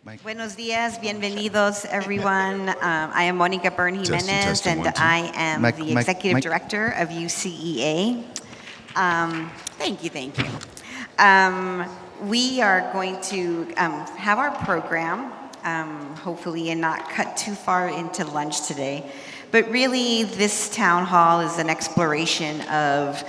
Mike. Buenos días, bienvenidos everyone. I am Monica Byrne Jimenez, Testing, and 1, 2. I am the Executive Mike. Director of UCEA. Thank you. We are going to have our program, hopefully, and not cut too far into lunch today. But really, this town hall is an exploration of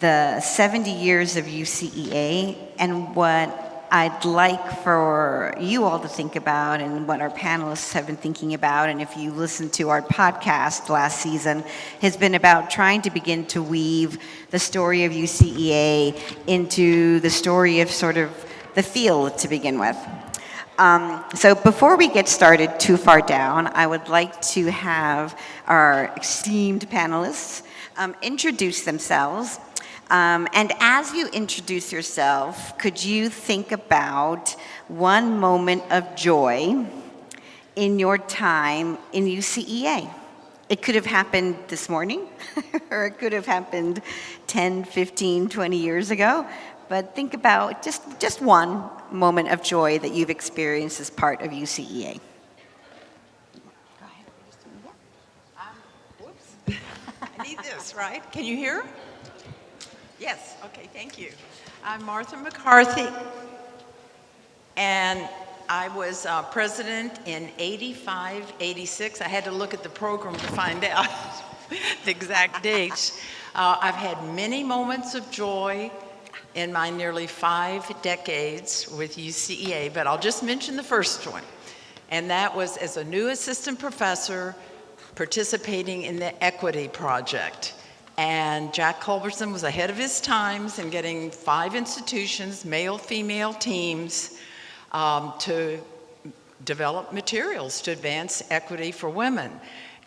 the 70 years of UCEA and what I'd like for you all to think about and what our panelists have been thinking about, and if you listened to our podcast last season, has been about trying to begin to weave the story of UCEA into the story of sort of the field to begin with. So before we get started too far down, I would like to have our esteemed panelists introduce themselves. And as you introduce yourself, could you think about one moment of joy in your time in UCEA? It could have happened this morning, or it could have happened 10, 15, 20 years ago. But think about just one moment of joy that you've experienced as part of UCEA. Go ahead. Whoops. I need this, right? Can you hear? Yes, okay, thank you. I'm Martha McCarthy, and I was president in 85, 86. I had to look at the program to find out the exact dates. I've had many moments of joy in my nearly 5 decades with UCEA, but I'll just mention the first one, and that was as a new assistant professor participating in the Equity Project. And Jack Culberson was ahead of his times in getting 5 institutions, male-female teams, to develop materials to advance equity for women.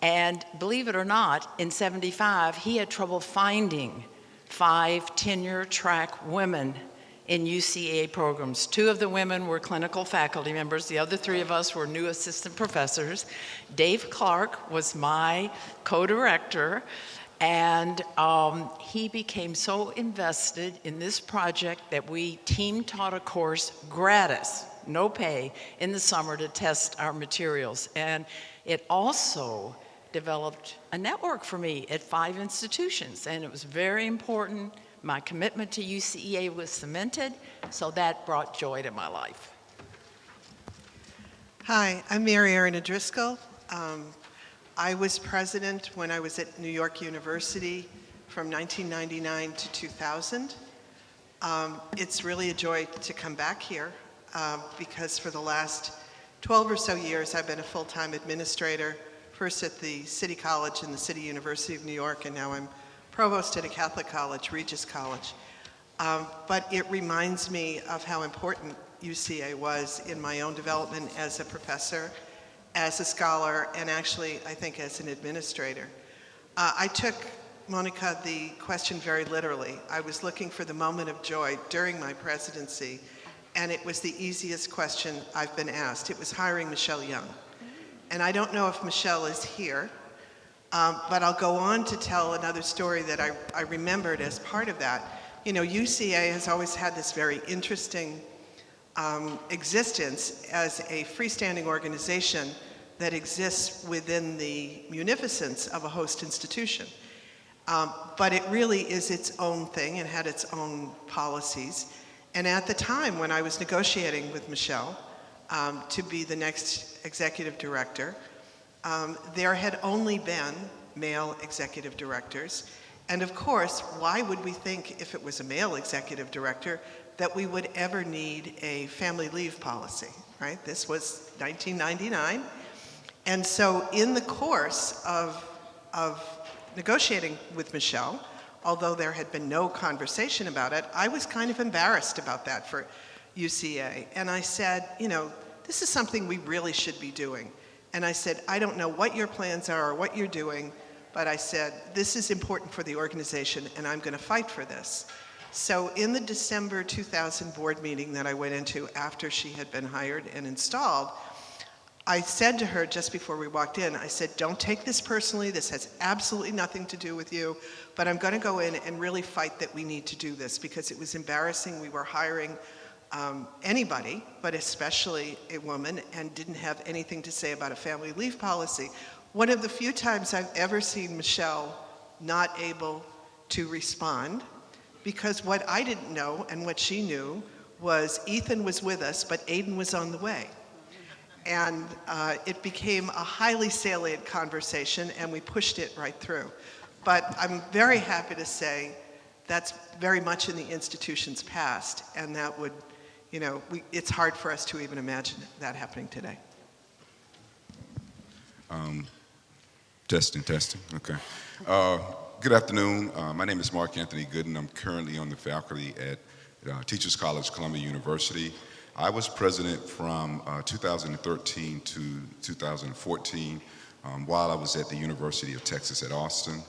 And believe it or not, in 75, he had trouble finding 5 tenure-track women in UCEA programs. 2 of the women were clinical faculty members. The other 3 of us were new assistant professors. Dave Clark was my co-director. And he became so invested in this project that we team taught a course gratis, no pay, in the summer to test our materials. And it also developed a network for me at 5 institutions, and it was very important. My commitment to UCEA was cemented, so that brought joy to my life. Hi, I'm Erina Driscoll. I was president when I was at New York University from 1999 to 2000. It's really a joy to come back here because for the last 12 or so years I've been a full-time administrator, first at the City College and the City University of New York, and now I'm provost at a Catholic college, Regis College. But it reminds me of how important UCA was in my own development as a professor, as a scholar, and actually, I think, as an administrator. I took, Monica, the question very literally. I was looking for the moment of joy during my presidency, and it was the easiest question I've been asked. It was hiring Michelle Young. And I don't know if Michelle is here, but I'll go on to tell another story that I remembered as part of that. You know, UCA has always had this very interesting existence as a freestanding organization that exists within the munificence of a host institution. But it really is its own thing and had its own policies. And at the time when I was negotiating with Michelle to be the next executive director, there had only been male executive directors. And of course, why would we think if it was a male executive director that we would ever need a family leave policy, right? This was 1999. And so in the course of negotiating with Michelle, although there had been no conversation about it, I was kind of embarrassed about that for UCA. And I said, you know, this is something we really should be doing. And I said, I don't know what your plans are or what you're doing, but I said, this is important for the organization and I'm gonna fight for this. So in the December 2000 board meeting that I went into after she had been hired and installed, I said to her just before we walked in, I said, don't take this personally, this has absolutely nothing to do with you, but I'm gonna go in and really fight that we need to do this because it was embarrassing. We were hiring anybody, but especially a woman, and didn't have anything to say about a family leave policy. One of the few times I've ever seen Michelle not able to respond, because what I didn't know and what she knew was Ethan was with us, but Aiden was on the way. And it became a highly salient conversation, and we pushed it right through. But I'm very happy to say that's very much in the institution's past, and that would, it's hard for us to even imagine that happening today. Testing. Okay. Good afternoon. My name is Anthony Gooden. I'm currently on the faculty at Teachers College, Columbia University. I was president from 2013 to 2014 while I was at the University of Texas at Austin.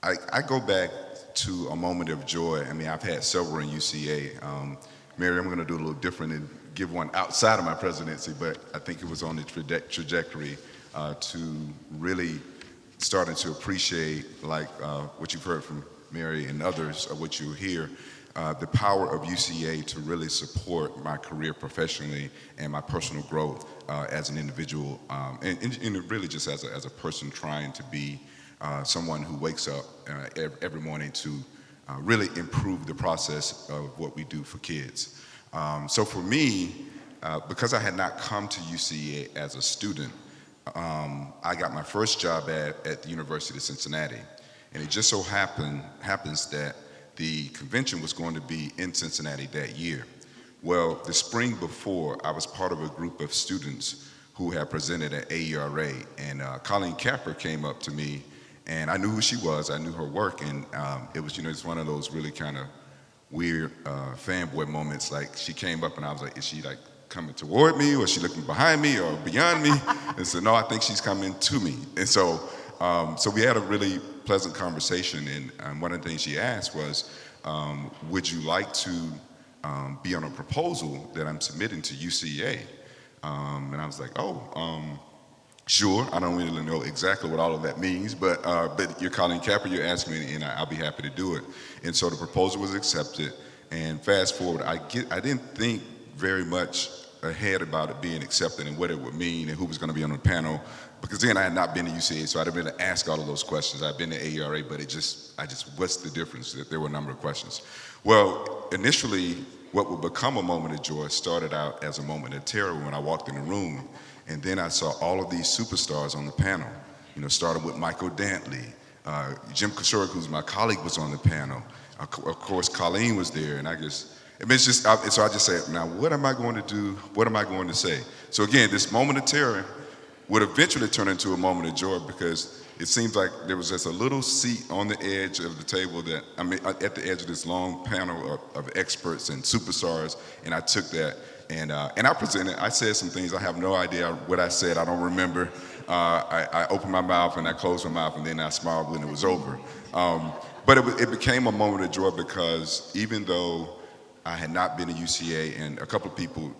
I go back to a moment of joy. I mean, I've had several in UCA. Mary, I'm going to do a little different and give one outside of my presidency, but I think it was on the trajectory to really starting to appreciate, like what you've heard from Mary and others, of what you hear, the power of UCA to really support my career professionally and my personal growth as an individual, and really just as a person trying to be someone who wakes up every morning to really improve the process of what we do for kids. So for me, because I had not come to UCA as a student, I got my first job at the University of Cincinnati. And it just so happens that the convention was going to be in Cincinnati that year. Well, the spring before, I was part of a group of students who had presented at AERA, and Colleen Capper came up to me, and I knew who she was, I knew her work, and it was, it's one of those really kind of weird fanboy moments. Like, she came up and I was like, is she like coming toward me, or is she looking behind me or beyond me? And said, no, I think she's coming to me. And so we had a really pleasant conversation, and one of the things she asked was, would you like to be on a proposal that I'm submitting to UCA? And I was like, sure. I don't really know exactly what all of that means, but you're Colleen Capper, you're asking me, and I'll be happy to do it. And so the proposal was accepted, and fast forward, I didn't think very much ahead about it being accepted and what it would mean and who was going to be on the panel, because then I had not been to UCA, so I'd have been to ask all of those questions. I'd been to AERA, but what's the difference? There were a number of questions. Well, initially, what would become a moment of joy started out as a moment of terror when I walked in the room, and then I saw all of these superstars on the panel. Started with Michael Dantley, Jim Kishore, who's my colleague, was on the panel. Of course, Colleen was there, and so I just said, now what am I going to do? What am I going to say? So again, this moment of terror would eventually turn into a moment of joy, because it seems like there was just a little seat on the edge of the table at the edge of this long panel of experts and superstars, and I took that and I presented. I said some things. I have no idea what I said. I don't remember. I opened my mouth and I closed my mouth, and then I smiled when it was over. But it became a moment of joy, because even though I had not been to UCA, and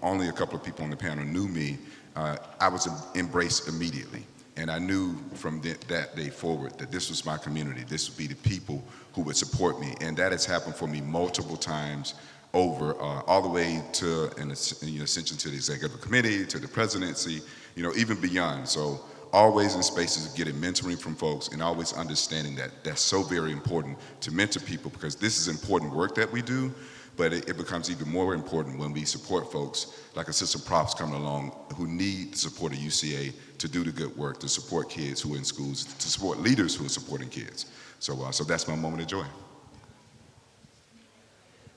only a couple of people on the panel knew me, I was embraced immediately. And I knew from that day forward that this was my community. This would be the people who would support me. And that has happened for me multiple times over, all the way to an ascension to the executive committee, to the presidency, even beyond. So always in spaces of getting mentoring from folks, and always understanding that that's so very important to mentor people, because this is important work that we do. But it becomes even more important when we support folks like Assistant Profs coming along who need the support of UCA to do the good work, to support kids who are in schools, to support leaders who are supporting kids. So that's my moment of joy.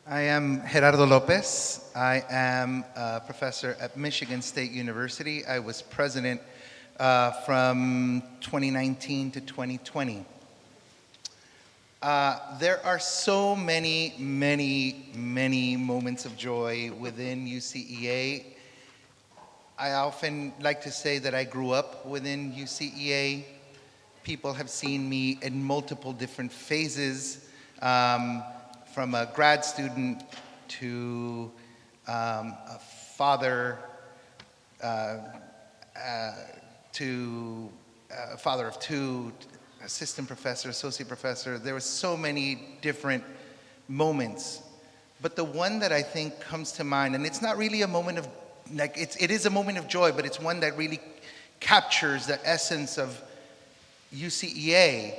I am Gerardo López. I am a professor at Michigan State University. I was president from 2019 to 2020. There are so many moments of joy within UCEA. I often like to say that I grew up within UCEA. People have seen me in multiple different phases, from a grad student to a father, to a father of two, assistant professor, associate professor. There were so many different moments. But the one that I think comes to mind, and it's not really a moment of, like, it is a moment of joy, but it's one that really captures the essence of UCEA.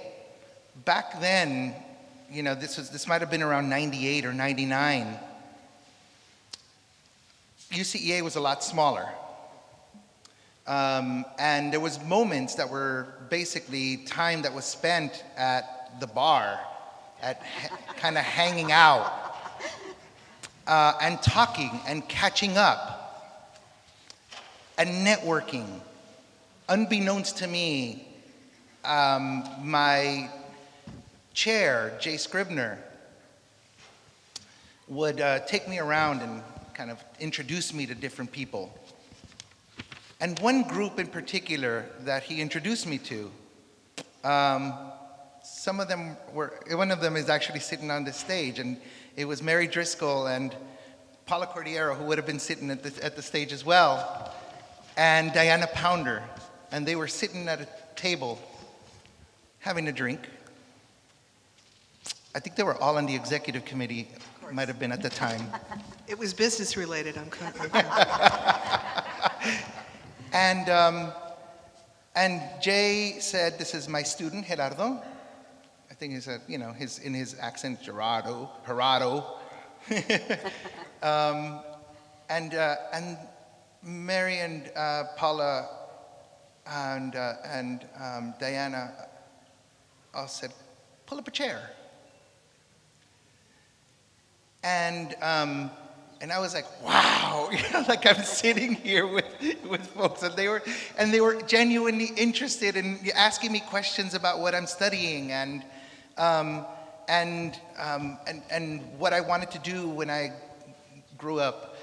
Back then, you know, this might have been around 98 or 99. UCEA was a lot smaller. And there was moments that were basically time that was spent at the bar, at kind of hanging out, and talking and catching up and networking. Unbeknownst to me, my chair, Jay Scribner, would take me around and kind of introduce me to different people. And one group in particular that he introduced me to, some of them were, one of them is actually sitting on the stage, and it was Mary Driscoll and Paula Cordeiro, who would have been sitting at the stage as well, and Diana Pounder. And they were sitting at a table having a drink. I think they were all on the executive committee, might have been at the time. It was business related, I'm And Jay said, "This is my student, Gerardo." I think he said, you know, in his accent, Gerardo. And Mary and Paula and Diana all said, "Pull up a chair." And I was like, wow, you know, like I'm sitting here with folks, and they were genuinely interested in asking me questions about what I'm studying and what I wanted to do when I grew up.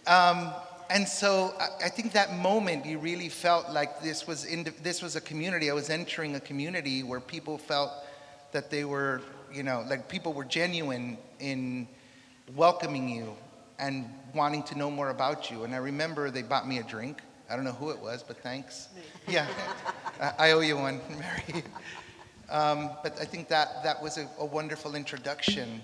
And so I think that moment you really felt like this was a community. I was entering a community where people felt that they were, you know, like people were genuine in welcoming you and wanting to know more about you. And I remember they bought me a drink. I don't know who it was, but thanks. Yeah, I owe you one, Mary. But I think that was a wonderful introduction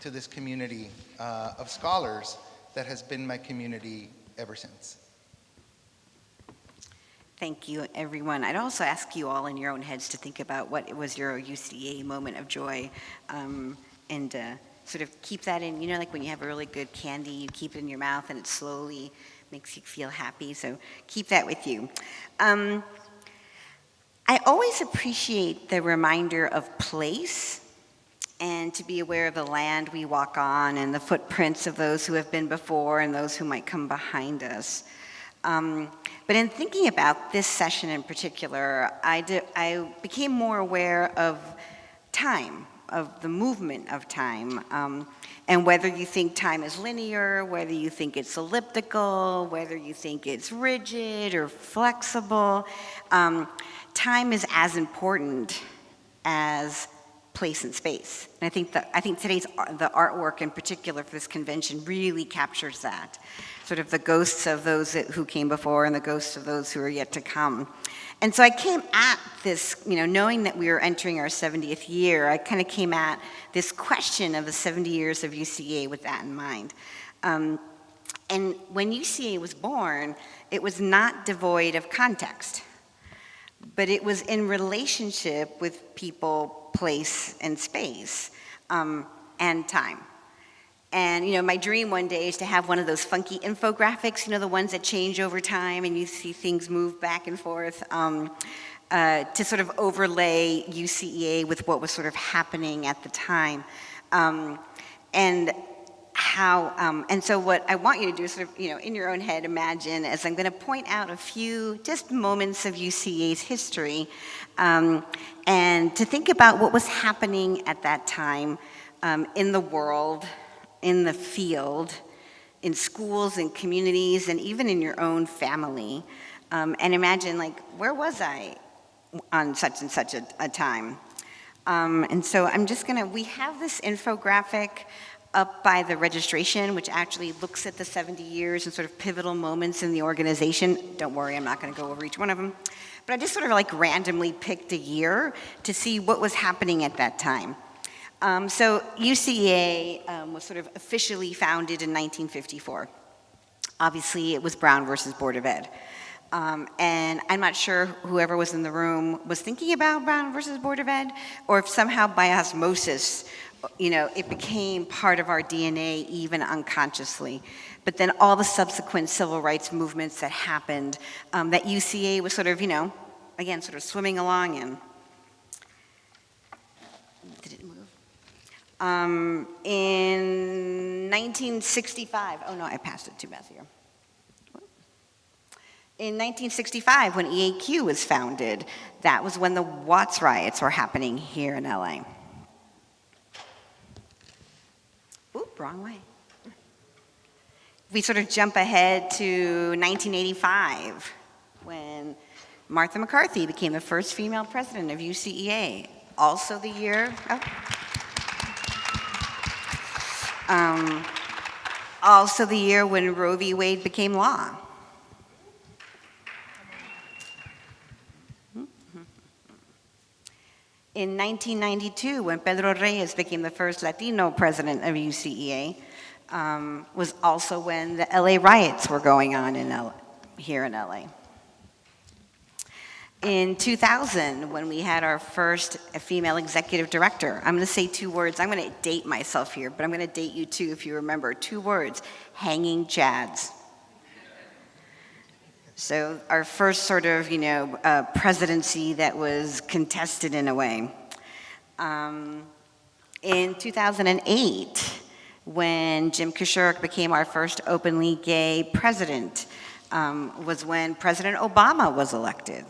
to this community of scholars that has been my community ever since. Thank you, everyone. I'd also ask you all in your own heads to think about what was your UCA moment of joy, and sort of keep that in, you know, like when you have a really good candy, you keep it in your mouth and it slowly makes you feel happy, so keep that with you. I always appreciate the reminder of place and to be aware of the land we walk on and the footprints of those who have been before and those who might come behind us. But in thinking about this session in particular, I became more aware of time, of the movement of time, and whether you think time is linear, whether you think it's elliptical, whether you think it's rigid or flexible, time is as important as place and space. And I think today's the artwork in particular for this convention really captures that. Sort of the ghosts of those who came before and the ghosts of those who are yet to come. And so I came at this, you know, knowing that we were entering our 70th year, I kind of came at this question of the 70 years of UCA with that in mind. And when UCA was born, it was not devoid of context, but it was in relationship with people, place, and space, and time. And, you know, my dream one day is to have one of those funky infographics, you know, the ones that change over time and you see things move back and forth, to sort of overlay UCEA with what was sort of happening at the time. And so what I want you to do is sort of, you know, in your own head, imagine as I'm going to point out a few just moments of UCEA's history, and to think about what was happening at that time in the world, in the field, in schools and communities, and even in your own family. And imagine, like, where was I on such and such a time? And so I'm just we have this infographic up by the registration, which actually looks at the 70 years and sort of pivotal moments in the organization. Don't worry, I'm not gonna go over each one of them. But I just sort of like randomly picked a year to see what was happening at that time. So UCEA was sort of officially founded in 1954. Obviously, it was Brown versus Board of Ed. And I'm not sure whoever was in the room was thinking about Brown versus Board of Ed, or if somehow by osmosis, it became part of our DNA even unconsciously. But then all the subsequent civil rights movements that happened, that UCA was sort of, again, sort of swimming along in. Did it move? In 1965, oh no, I passed it to Beth here. In 1965, when EAQ was founded, that was when the Watts riots were happening here in LA. Oop, wrong way. We sort of jump ahead to 1985, when Martha McCarthy became the first female president of UCEA. Also the year, also the year when Roe v. Wade became law. In 1992, when Pedro Reyes became the first Latino president of UCEA, was also when the LA riots were going on here in LA. In 2000, when we had our first female executive director, I'm going to say 2 words. I'm going to date myself here, but I'm going to date you too if you remember. 2 words, hanging chads. So our first sort of, presidency that was contested in a way. In 2008, when Jim Kushurk became our first openly gay president, was when President Obama was elected.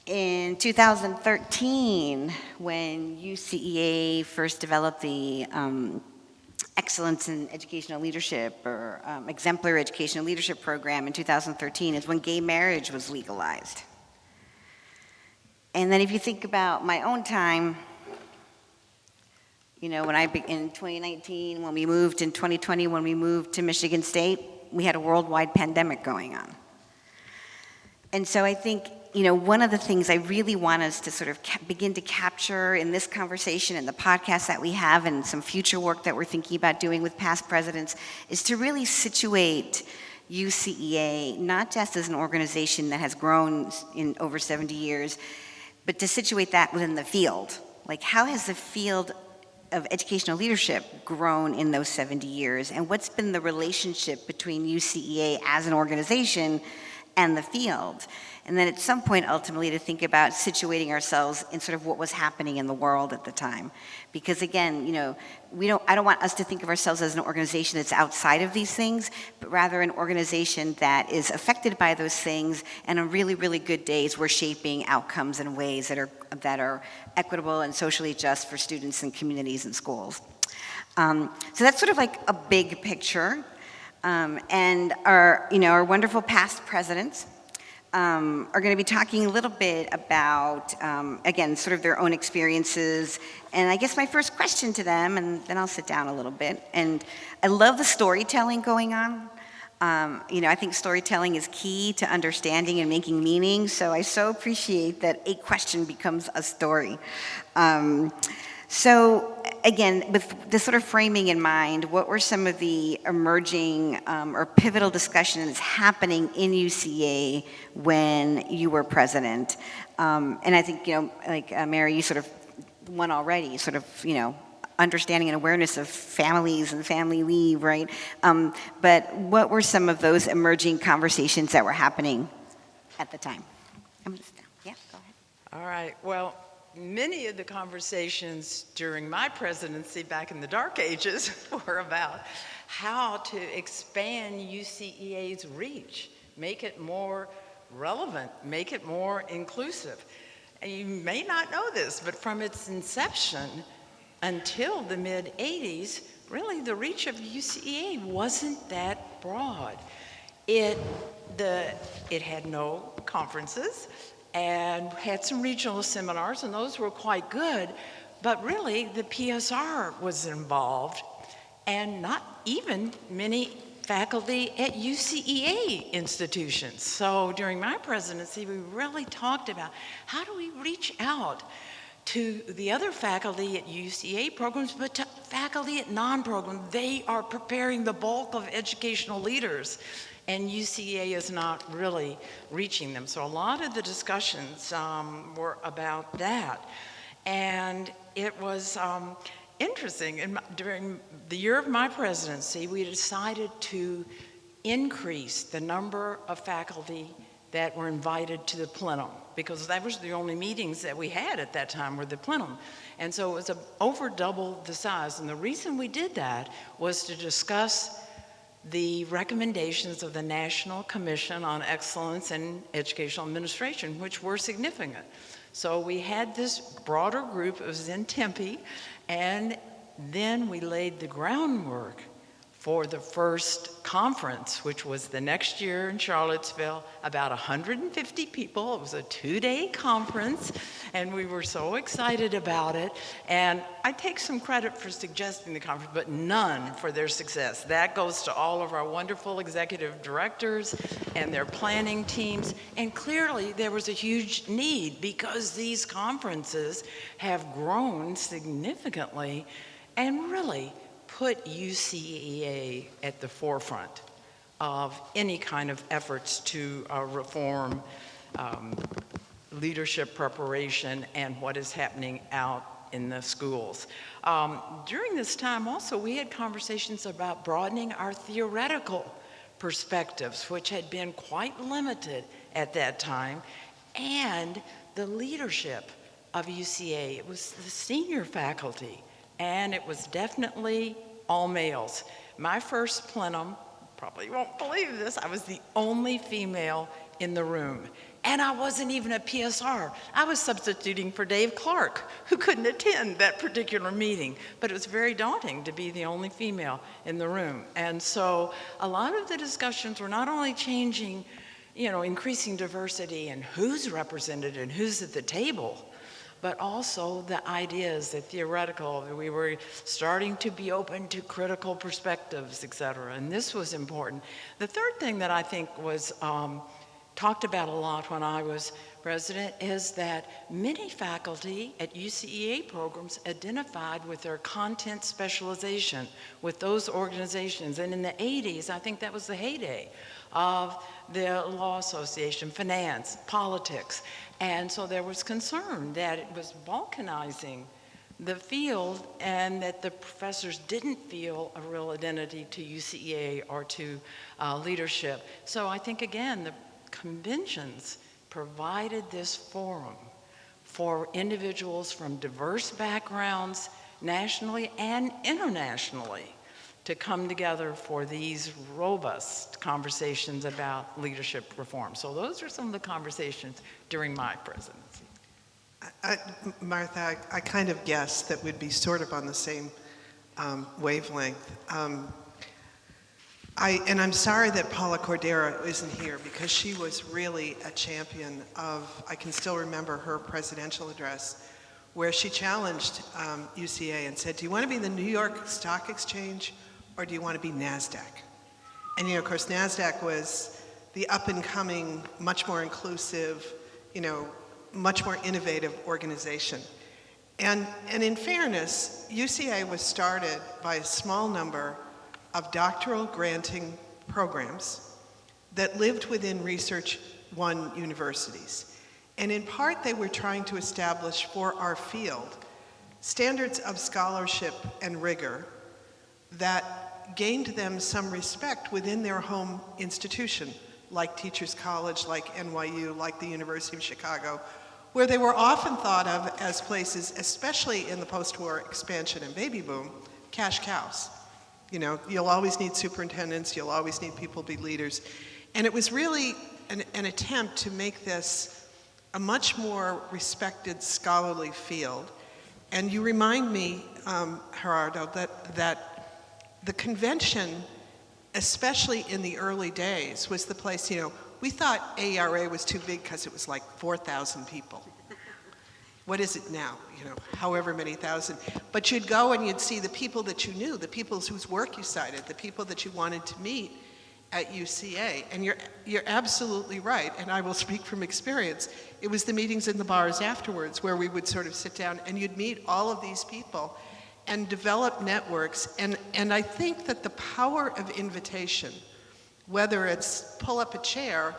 In 2013, when UCEA first developed the Excellence in Educational Leadership or Exemplary Educational Leadership Program in 2013 is when gay marriage was legalized. And then if you think about my own time, in 2019, when we moved, in 2020, when we moved to Michigan State, we had a worldwide pandemic going on. And so I think, one of the things I really want us to sort of begin to capture in this conversation and the podcast that we have and some future work that we're thinking about doing with past presidents is to really situate UCEA not just as an organization that has grown in over 70 years, but to situate that within the field. Like, how has the field of educational leadership grown in those 70 years? And what's been the relationship between UCEA as an organization and the field? And then at some point, ultimately, to think about situating ourselves in sort of what was happening in the world at the time. Because again, I don't want us to think of ourselves as an organization that's outside of these things, but rather an organization that is affected by those things, and on really, really good days, we're shaping outcomes in ways that are equitable and socially just for students and communities and schools. So that's sort of like a big picture. And our wonderful past presidents are going to be talking a little bit about, again, sort of their own experiences. And I guess my first question to them, and then I'll sit down a little bit. And I love the storytelling going on. I think storytelling is key to understanding and making meaning. So I so appreciate that a question becomes a story. So again, with this sort of framing in mind, what were some of the emerging or pivotal discussions happening in UCA when you were president? And I think, Mary, you sort of won already, sort of, understanding and awareness of families and family leave, right? But what were some of those emerging conversations that were happening at the time? I'm gonna sit down. Yeah, go ahead. All right. Well, many of the conversations during my presidency back in the dark ages were about how to expand UCEA's reach, make it more relevant, make it more inclusive. And you may not know this, but from its inception until the mid-'80s, really the reach of UCEA wasn't that broad. It had no conferences and had some regional seminars, and those were quite good, but really the PSR was involved, and not even many faculty at UCEA institutions. So during my presidency, we really talked about how do we reach out to the other faculty at UCEA programs, but to faculty at non-programs. They are preparing the bulk of educational leaders, and UCEA is not really reaching them. So a lot of the discussions were about that. And it was interesting. During the year of my presidency, we decided to increase the number of faculty that were invited to the plenum, because that was the only meetings that we had at that time were the plenum. And so it was over double the size. And the reason we did that was to discuss the recommendations of the National Commission on Excellence in Educational Administration, which were significant. So we had this broader group. It was in Tempe, and then we laid the groundwork for the first conference, which was the next year in Charlottesville, about 150 people. It was a 2-day conference, and we were so excited about it. And I take some credit for suggesting the conference, but none for their success. That goes to all of our wonderful executive directors and their planning teams. And clearly, there was a huge need because these conferences have grown significantly and really put UCEA at the forefront of any kind of efforts to reform leadership preparation and what is happening out in the schools. During this time also, we had conversations about broadening our theoretical perspectives, which had been quite limited at that time, and the leadership of UCA. It was the senior faculty, and it was definitely all males. My first plenum, probably won't believe this, I was the only female in the room. And I wasn't even a PSR. I was substituting for Dave Clark, who couldn't attend that particular meeting. But it was very daunting to be the only female in the room. And so a lot of the discussions were not only changing, increasing diversity and who's represented and who's at the table, but also the ideas, the theoretical. We were starting to be open to critical perspectives, et cetera. And this was important. The third thing that I think was talked about a lot when I was president is that many faculty at UCEA programs identified with their content specialization with those organizations. And in the 80s, I think that was the heyday of the Law Association, finance, politics. And so there was concern that it was balkanizing the field and that the professors didn't feel a real identity to UCEA or to leadership. So I think, again, the conventions provided this forum for individuals from diverse backgrounds, nationally and internationally, to come together for these robust conversations about leadership reform. So those are some of the conversations during my presidency. Martha, I kind of guessed that we'd be sort of on the same wavelength. And I'm sorry that Paula Cordeiro isn't here because she was really a champion of, I can still remember her presidential address where she challenged UCA and said, do you want to be the New York Stock Exchange or do you want to be NASDAQ? And of course, NASDAQ was the up and coming, much more inclusive, much more innovative organization. And in fairness, UCA was started by a small number of doctoral granting programs that lived within Research One universities. And in part, they were trying to establish for our field standards of scholarship and rigor that gained them some respect within their home institution, like Teachers College, like NYU, like the University of Chicago, where they were often thought of as places, especially in the post-war expansion and baby boom, cash cows. You'll always need superintendents, you'll always need people to be leaders. And it was really an attempt to make this a much more respected scholarly field. And you remind me, Gerardo, that the convention, especially in the early days, was the place, we thought AERA was too big because it was like 4,000 people. what is it now? However many thousand. But you'd go and you'd see the people that you knew, the people whose work you cited, the people that you wanted to meet at UCA. And you're absolutely right, and I will speak from experience. It was the meetings in the bars afterwards where we would sort of sit down and you'd meet all of these people and develop networks. And I think that the power of invitation, whether it's pull up a chair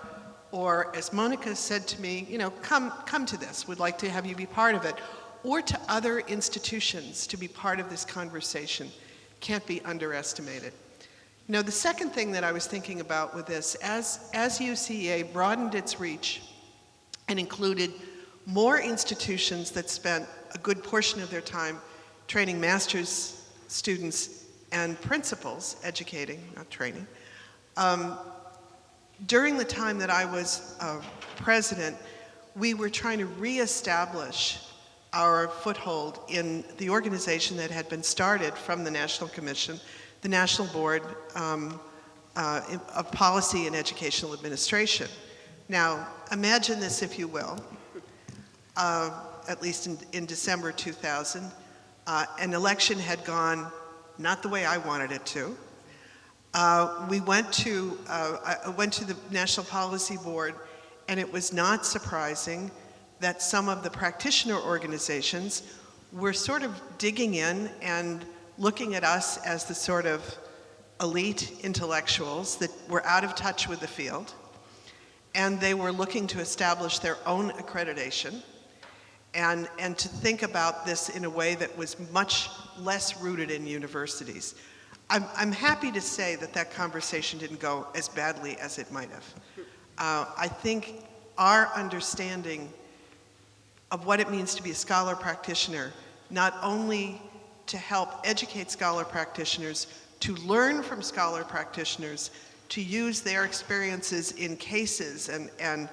or, as Monica said to me, come to this, would like to have you be part of it, or to other institutions to be part of this conversation, can't be underestimated. The second thing that I was thinking about with this, as UCEA broadened its reach and included more institutions that spent a good portion of their time training master's students and principals, educating, not training, during the time that I was president, we were trying to reestablish our foothold in the organization that had been started from the National Commission, the National Board of Policy and Educational Administration. Now, imagine this, if you will. At least in December 2000, an election had gone not the way I wanted it to. I went to the National Policy Board, and it was not surprising that some of the practitioner organizations were sort of digging in and looking at us as the sort of elite intellectuals that were out of touch with the field, and they were looking to establish their own accreditation and to think about this in a way that was much less rooted in universities. I'm happy to say that conversation didn't go as badly as it might have. I think our understanding of what it means to be a scholar practitioner, not only to help educate scholar practitioners, to learn from scholar practitioners, to use their experiences in cases and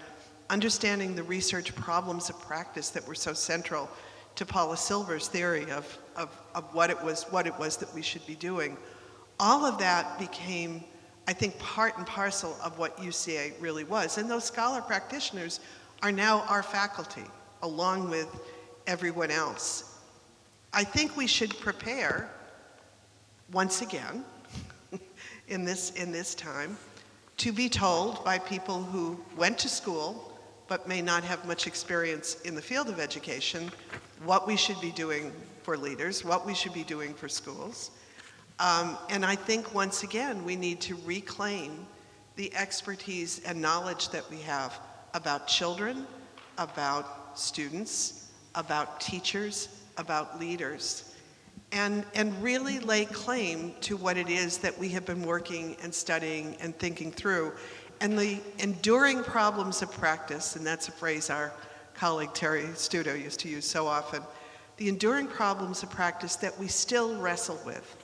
understanding the research problems of practice that were so central to Paula Silver's theory of what it was that we should be doing. All of that became, I think, part and parcel of what UCA really was. And those scholar practitioners are now our faculty, along with everyone else. I think we should prepare, once again, in this time, to be told by people who went to school but may not have much experience in the field of education what we should be doing for leaders, what we should be doing for schools. And I think, once again, we need to reclaim the expertise and knowledge that we have about children, about students, about teachers, about leaders, and really lay claim to what it is that we have been working and studying and thinking through. And the enduring problems of practice, and that's a phrase our colleague Terry Studo used to use so often, the enduring problems of practice that we still wrestle with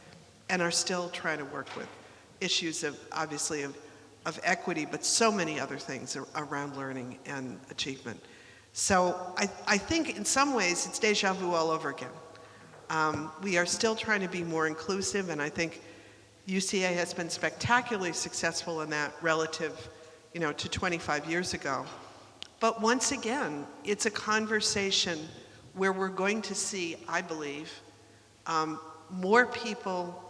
and are still trying to work with. Issues of, obviously, of equity, but so many other things around learning and achievement. So I think in some ways it's deja vu all over again. We are still trying to be more inclusive, and I think UCA has been spectacularly successful in that relative, to 25 years ago. But once again, it's a conversation where we're going to see, I believe, more people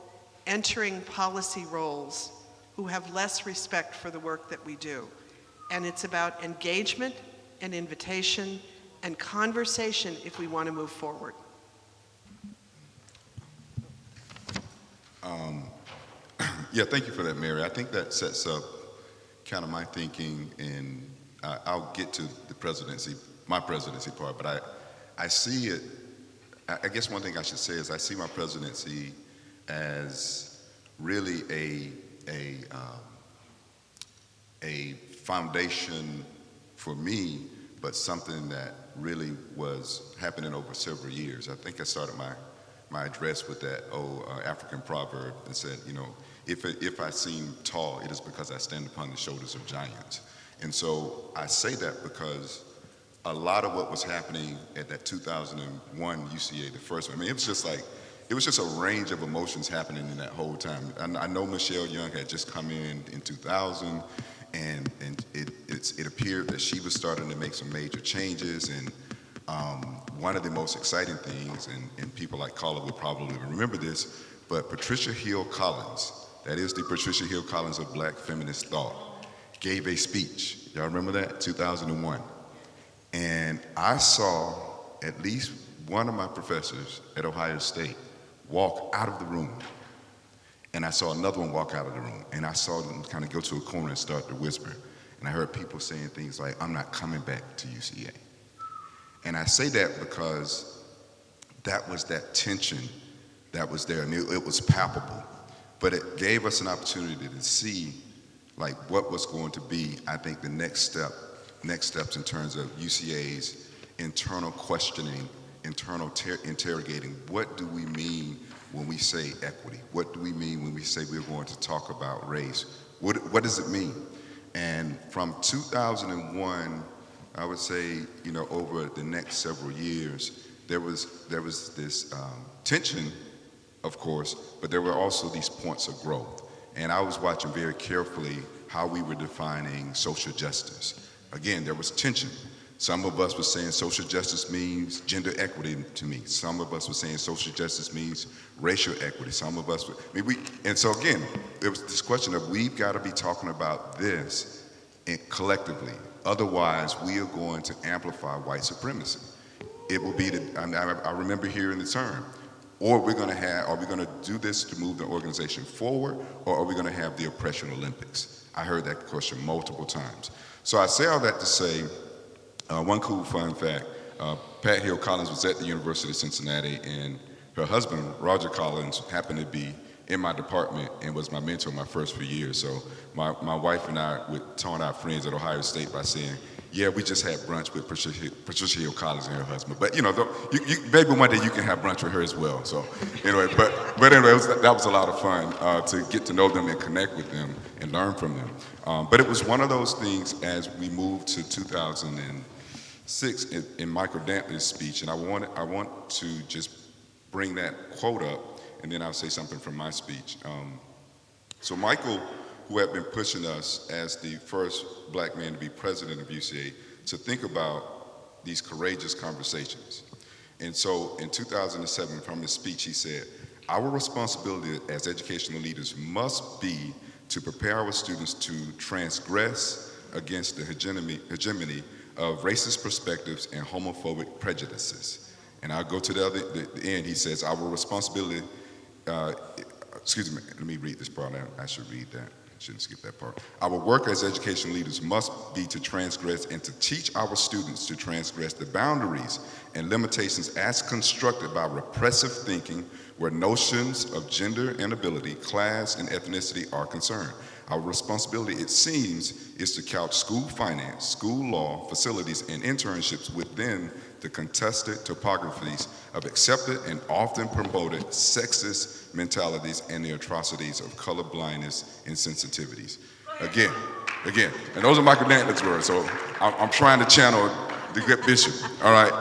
entering policy roles who have less respect for the work that we do. And it's about engagement and invitation and conversation if we want to move forward. Yeah, thank you for that, Mary. I think that sets up kind of my thinking, and I'll get to the presidency, my presidency part, but I see it, I guess one thing I should say is I see my presidency as really a foundation for me, but something that really was happening over several years. I think I started my address with that African proverb that said, if I seem tall, it is because I stand upon the shoulders of giants. And so I say that because a lot of what was happening at that 2001 UCA, the first one, it was just a range of emotions happening in that whole time. I know Michelle Young had just come in 2000, and it appeared that she was starting to make some major changes, and one of the most exciting things, and people like Carla would probably remember this, but Patricia Hill Collins, that is the Patricia Hill Collins of Black feminist thought, gave a speech. Y'all remember that? 2001. And I saw at least one of my professors at Ohio State walk out of the room. And I saw another one walk out of the room. And I saw them kind of go to a corner and start to whisper. And I heard people saying things like, I'm not coming back to UCA. And I say that because that was that tension that was there. I mean, it was palpable. But it gave us an opportunity to see like what was going to be, I think, the next steps in terms of UCA's internal questioning, internal interrogating. What do we mean when we say equity? What do we mean when we say we're going to talk about race? What does it mean? And from 2001, I would say, over the next several years, there was this tension, of course, but there were also these points of growth. And I was watching very carefully how we were defining social justice. Again, there was tension. Some of us were saying social justice means gender equity to me. Some of us were saying social justice means racial equity. Some of us were, and so again, there was this question of we've got to be talking about this collectively. Otherwise, we are going to amplify white supremacy. It will be I remember hearing the term, or are we going to do this to move the organization forward, or are we going to have the oppression Olympics? I heard that question multiple times. So I say all that to say, one cool fun fact, Pat Hill Collins was at the University of Cincinnati, and her husband, Roger Collins, happened to be in my department and was my mentor my first few years. So my wife and I would taunt our friends at Ohio State by saying, yeah, we just had brunch with Patricia Hill Collins and her husband. But maybe one day you can have brunch with her as well. So anyway, but anyway, that was a lot of fun to get to know them and connect with them and learn from them. But it was one of those things as we moved to 2006 in Michael Dantley's speech, and I want to just bring that quote up, and then I'll say something from my speech. So Michael, who had been pushing us as the first black man to be president of UCA, to think about these courageous conversations. And so in 2007, from his speech, he said, our responsibility as educational leaders must be to prepare our students to transgress against the hegemony of racist perspectives and homophobic prejudices. And I'll go to the end. He says, our responsibility, excuse me, let me read this part. I should read that. I shouldn't skip that part. Our work as education leaders must be to transgress and to teach our students to transgress the boundaries and limitations as constructed by repressive thinking where notions of gender and ability, class, and ethnicity are concerned. Our responsibility, it seems, is to couch school finance, school law, facilities, and internships within the contested topographies of accepted and often promoted sexist mentalities and the atrocities of color blindness and sensitivities. Again, and those are Michael Dantley's words, so I'm trying to channel the good bishop, all right?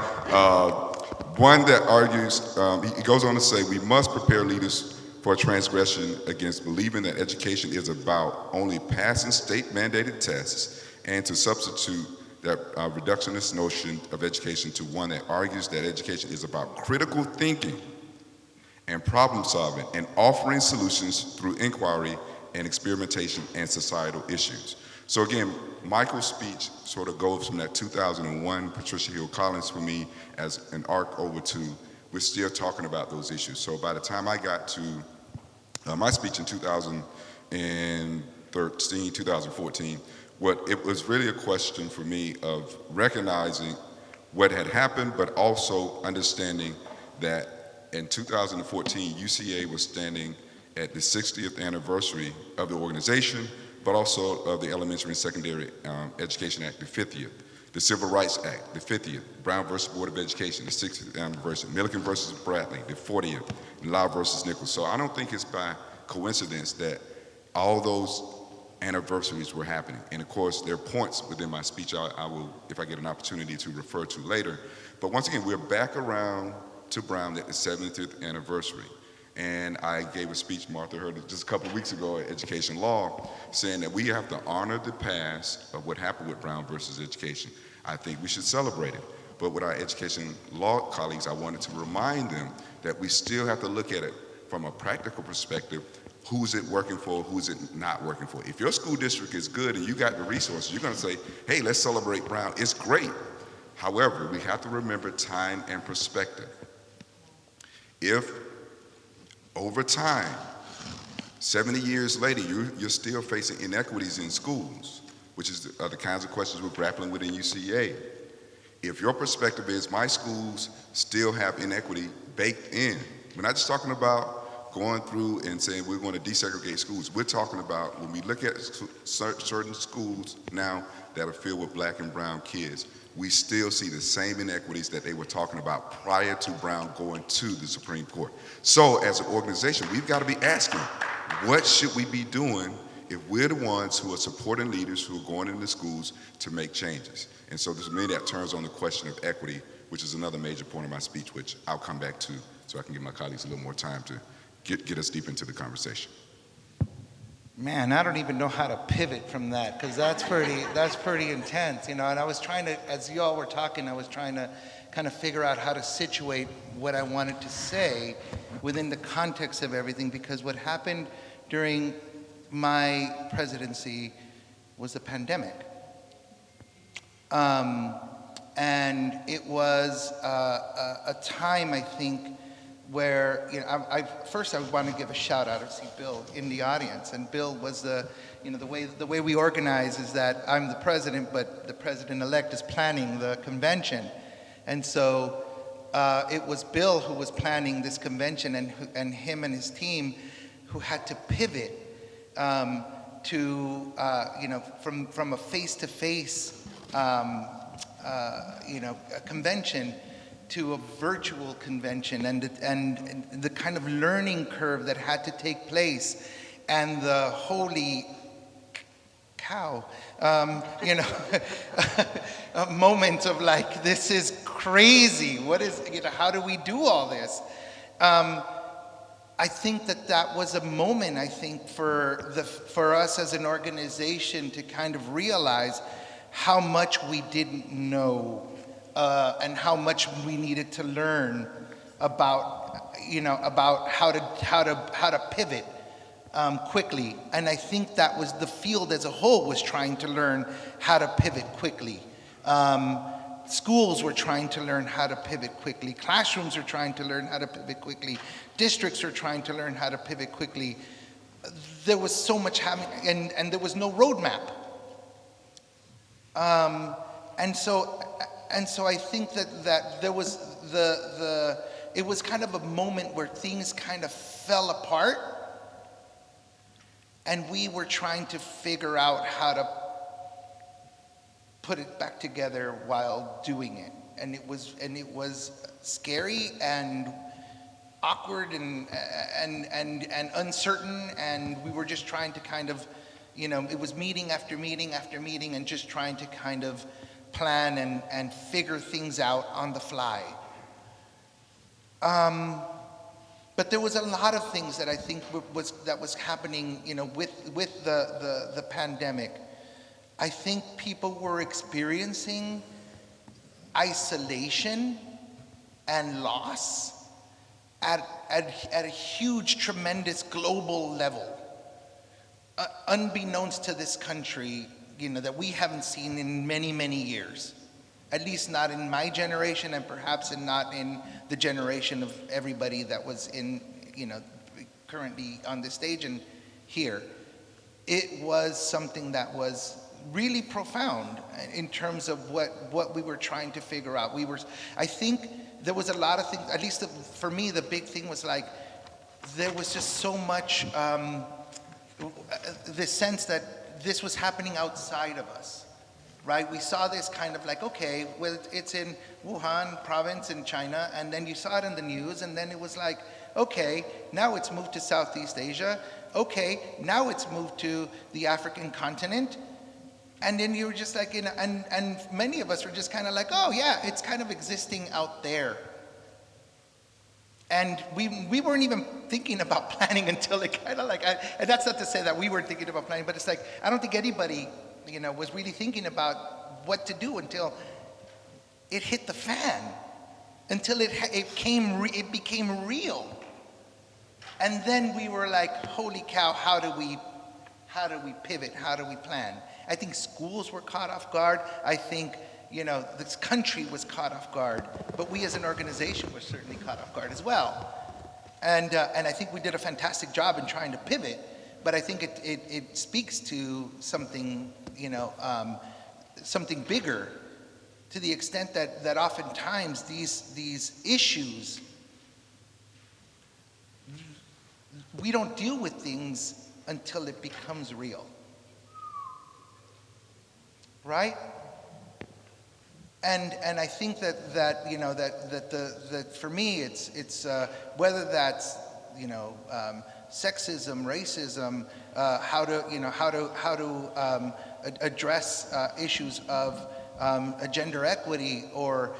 One that argues, he goes on to say, we must prepare leaders for a transgression against believing that education is about only passing state-mandated tests and to substitute that reductionist notion of education to one that argues that education is about critical thinking and problem solving and offering solutions through inquiry and experimentation and societal issues. So again, Michael's speech sort of goes from that 2001 Patricia Hill Collins for me as an arc over to we're still talking about those issues. So by the time I got to my speech in 2013, 2014, it was really a question for me of recognizing what had happened, but also understanding that in 2014, UCA was standing at the 60th anniversary of the organization, but also of the Elementary and Secondary Education Act, the 50th, the Civil Rights Act, the 50th, Brown versus Board of Education, the 60th anniversary, Milliken versus Bradley, the 40th, and Lau versus Nichols. So I don't think it's by coincidence that all those anniversaries were happening. And of course, there are points within my speech I will, if I get an opportunity to refer to later. But once again, we're back around to Brown at the 70th anniversary. And I gave a speech, Martha heard it just a couple of weeks ago at Education Law, saying that we have to honor the past of what happened with Brown versus Education. I think we should celebrate it. But with our education law colleagues, I wanted to remind them that we still have to look at it from a practical perspective. Who's it working for? Who's it not working for? If your school district is good and you got the resources, you're going to say, hey, let's celebrate Brown. It's great. However, we have to remember time and perspective. If over time, 70 years later, you're still facing inequities in schools, which is the kinds of questions we're grappling with in UCEA. If your perspective is my schools still have inequity baked in, we're not just talking about going through and saying we're going to desegregate schools. We're talking about when we look at certain schools now that are filled with black and brown kids, we still see the same inequities that they were talking about prior to Brown going to the Supreme Court. So as an organization, we've got to be asking, what should we be doing if we're the ones who are supporting leaders who are going into schools to make changes? And so to me, that turns on the question of equity, which is another major point of my speech, which I'll come back to so I can give my colleagues a little more time to get us deep into the conversation. Man, I don't even know how to pivot from that, because that's pretty intense, And I was trying to, as you all were talking, I was trying to kind of figure out how to situate what I wanted to say within the context of everything, because what happened during my presidency was a pandemic. And it was a time, I think, where first I want to give a shout out. I see Bill in the audience, and Bill was the way we organize is that I'm the president, but the president-elect is planning the convention, and so it was Bill who was planning this convention, and him and his team who had to pivot to from a face-to-face a convention to a virtual convention, and the kind of learning curve that had to take place, and the holy cow, a moment of like, this is crazy. What is, how do we do all this? I think that was a moment, I think, for us as an organization to kind of realize how much we didn't know, and how much we needed to learn about how to pivot quickly. And I think that was the field as a whole was trying to learn how to pivot quickly. Schools were trying to learn how to pivot quickly. Classrooms are trying to learn how to pivot quickly. Districts are trying to learn how to pivot quickly. There was so much happening, and there was no roadmap. And so I think that there was it was kind of a moment where things kind of fell apart, and we were trying to figure out how to put it back together while doing it. And it was scary and awkward and uncertain, and we were just trying to kind of, it was meeting after meeting after meeting, and just trying to kind of plan and figure things out on the fly. But there was a lot of things that I think was happening, with the pandemic. I think people were experiencing isolation and loss at a huge, tremendous global level, unbeknownst to this country, that we haven't seen in many, many years. At least not in my generation, and perhaps not in the generation of everybody that was in, currently on the stage and here. It was something that was really profound in terms of what we were trying to figure out. I think there was a lot of things, at least for me, the big thing was like, there was just so much, the sense that this was happening outside of us, right? We saw this kind of like, okay, well, it's in Wuhan province in China, and then you saw it in the news, and then it was like, okay, now it's moved to Southeast Asia. Okay, now it's moved to the African continent. And then you were just like, and many of us were just kind of like, oh yeah, it's kind of existing out there. And we weren't even thinking about planning until it kind of like, and that's not to say that we weren't thinking about planning, but it's like, I don't think anybody, was really thinking about what to do until it hit the fan until it became real. And then we were like, holy cow, how do we pivot? How do we plan? I think schools were caught off guard. I think, this country was caught off guard, but we as an organization were certainly caught off guard as well. And I think we did a fantastic job in trying to pivot, but I think it speaks to something, something bigger, to the extent that oftentimes these issues, we don't deal with things until it becomes real, right? And I think that for me it's whether that's sexism, racism, how to address issues of gender equity or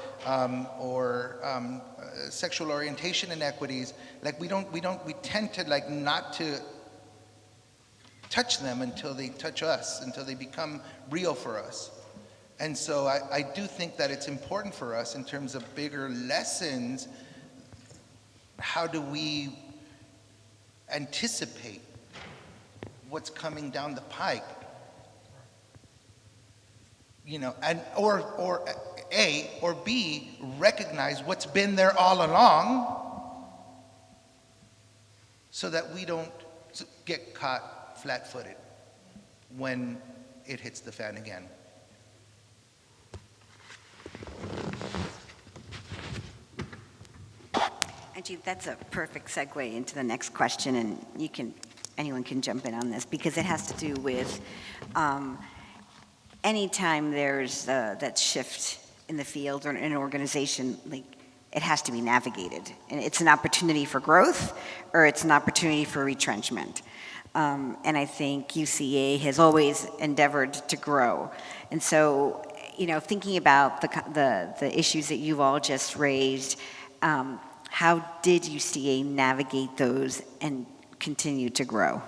sexual orientation inequities. Like we tend to like not to touch them until they touch us, until they become real for us. And so I do think that it's important for us in terms of bigger lessons. How do we anticipate what's coming down the pike? And or A, or B, recognize what's been there all along so that we don't get caught flat-footed when it hits the fan again. Actually, that's a perfect segue into the next question, and anyone can jump in on this, because it has to do with anytime there's that shift in the field or in an organization, like, it has to be navigated. And it's an opportunity for growth, or it's an opportunity for retrenchment. And I think UCEA has always endeavored to grow. And so, thinking about the issues that you've all just raised, how did UCEA navigate those and continue to grow?